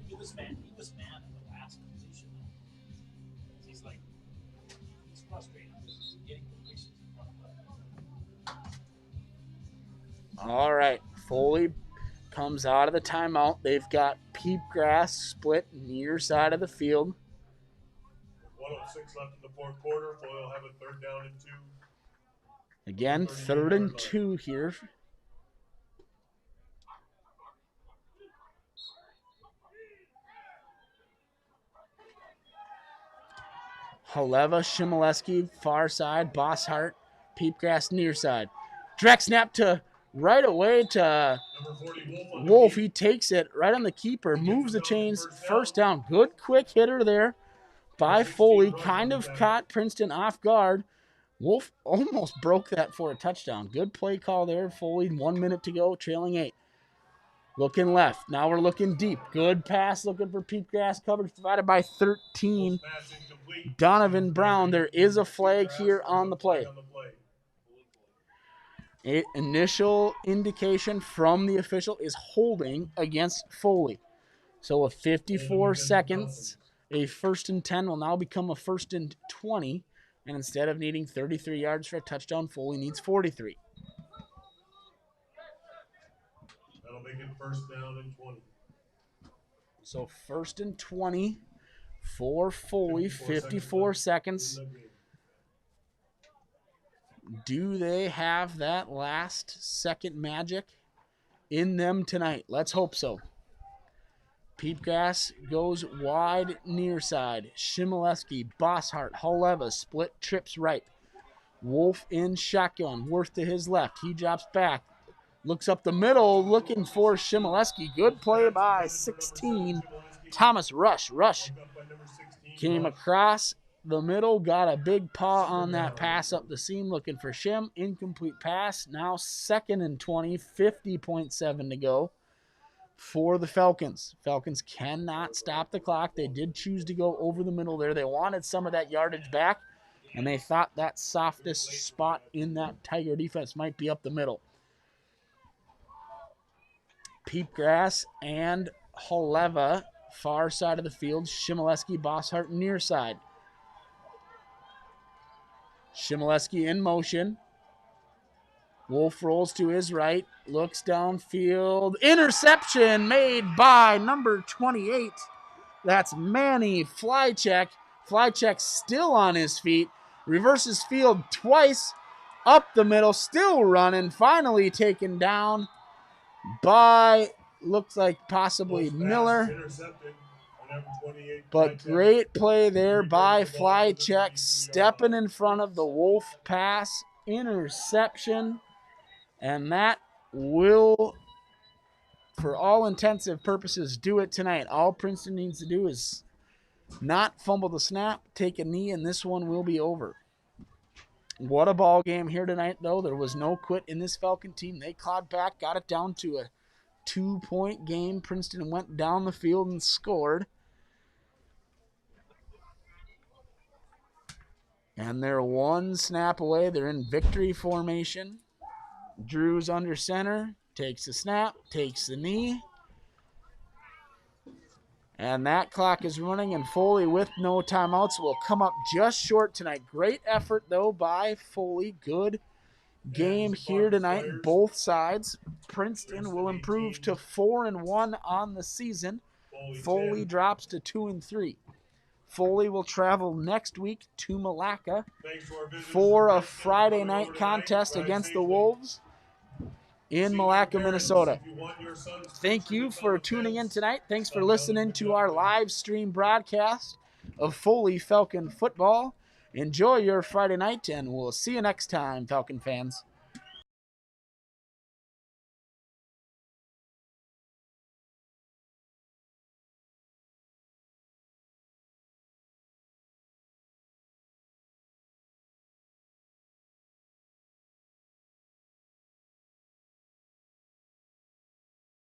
[SPEAKER 2] He was mad at the last completion. He's frustrated. He's getting completions in front of him.
[SPEAKER 3] All right, Foley comes out of the timeout. They've got Peepgrass split near side of the field.
[SPEAKER 1] 1:06 left in the fourth quarter. Foley will have a 3rd down and 2.
[SPEAKER 3] Again, 3rd and 2 here. Haleva, Shimoleski, far side, Bosshart, Peepgrass near side. Direct snap to right away to Wolf. He takes it right on the keeper, moves the chains, 1st down. Good quick hitter there by Foley. Kind of caught Princeton off guard. Wolf almost broke that for a touchdown. Good play call there. Foley, 1 minute to go, trailing 8. Looking left. Now we're looking deep. Good pass looking for Peepgrass. Coverage provided by 13. Donovan Brown. There is a flag here on the play. Initial indication from the official is holding against Foley. So a 54 seconds, a 1st and 10 will now become a 1st and 20. And instead of needing 33 yards for a touchdown, Foley needs 43.
[SPEAKER 1] That'll make it 1st down and 20.
[SPEAKER 3] So 1st and 20 for Foley, 54 seconds. Do they have that last second magic in them tonight? Let's hope so. Peepgrass goes wide near side. Shimoleski, Bosshart, Haleva, split trips right. Wolf in shotgun, Worth to his left. He drops back. Looks up the middle, looking for Shimoleski. Good play by 16. Thomas Rush came across the middle, got a big paw on that pass up the seam, looking for Shim. Incomplete pass. Now 2nd and 20, 50.7 to go for the Falcons. Falcons cannot stop the clock. They did choose to go over the middle there. They wanted some of that yardage back, and they thought that softest spot in that Tiger defense might be up the middle. Peepgrass and Haleva, far side of the field. Shimoleski, Bosshart, near side. Shimoleski in motion. Wolf rolls to his right, looks downfield. Interception made by number 28. That's Manny Flycheck. Flycheck still on his feet. Reverses field twice. Up the middle, still running. Finally taken down by, looks like possibly Miller. But great play there by Flycheck, stepping in front of the Wolf pass. Interception. And that will, for all intensive purposes, do it tonight. All Princeton needs to do is not fumble the snap, take a knee, and this one will be over. What a ball game here tonight, though. There was no quit in this Falcon team. They clawed back, got it down to a 2-point game. Princeton went down the field and scored. And they're 1 snap away. They're in victory formation. Drew's under center, takes the snap, takes the knee. And that clock is running, and Foley with no timeouts will come up just short tonight. Great effort, though, by Foley. Good game here tonight, both sides. Princeton will improve to 4-1 on the season. Foley drops to 2-3. Foley will travel next week to Malacca for a Friday night contest against the Wolves in Malacca, Minnesota. Thank you for tuning in tonight. Thanks for listening to our live stream broadcast of Foley Falcon football. Enjoy your Friday night, and we'll see you next time, Falcon fans.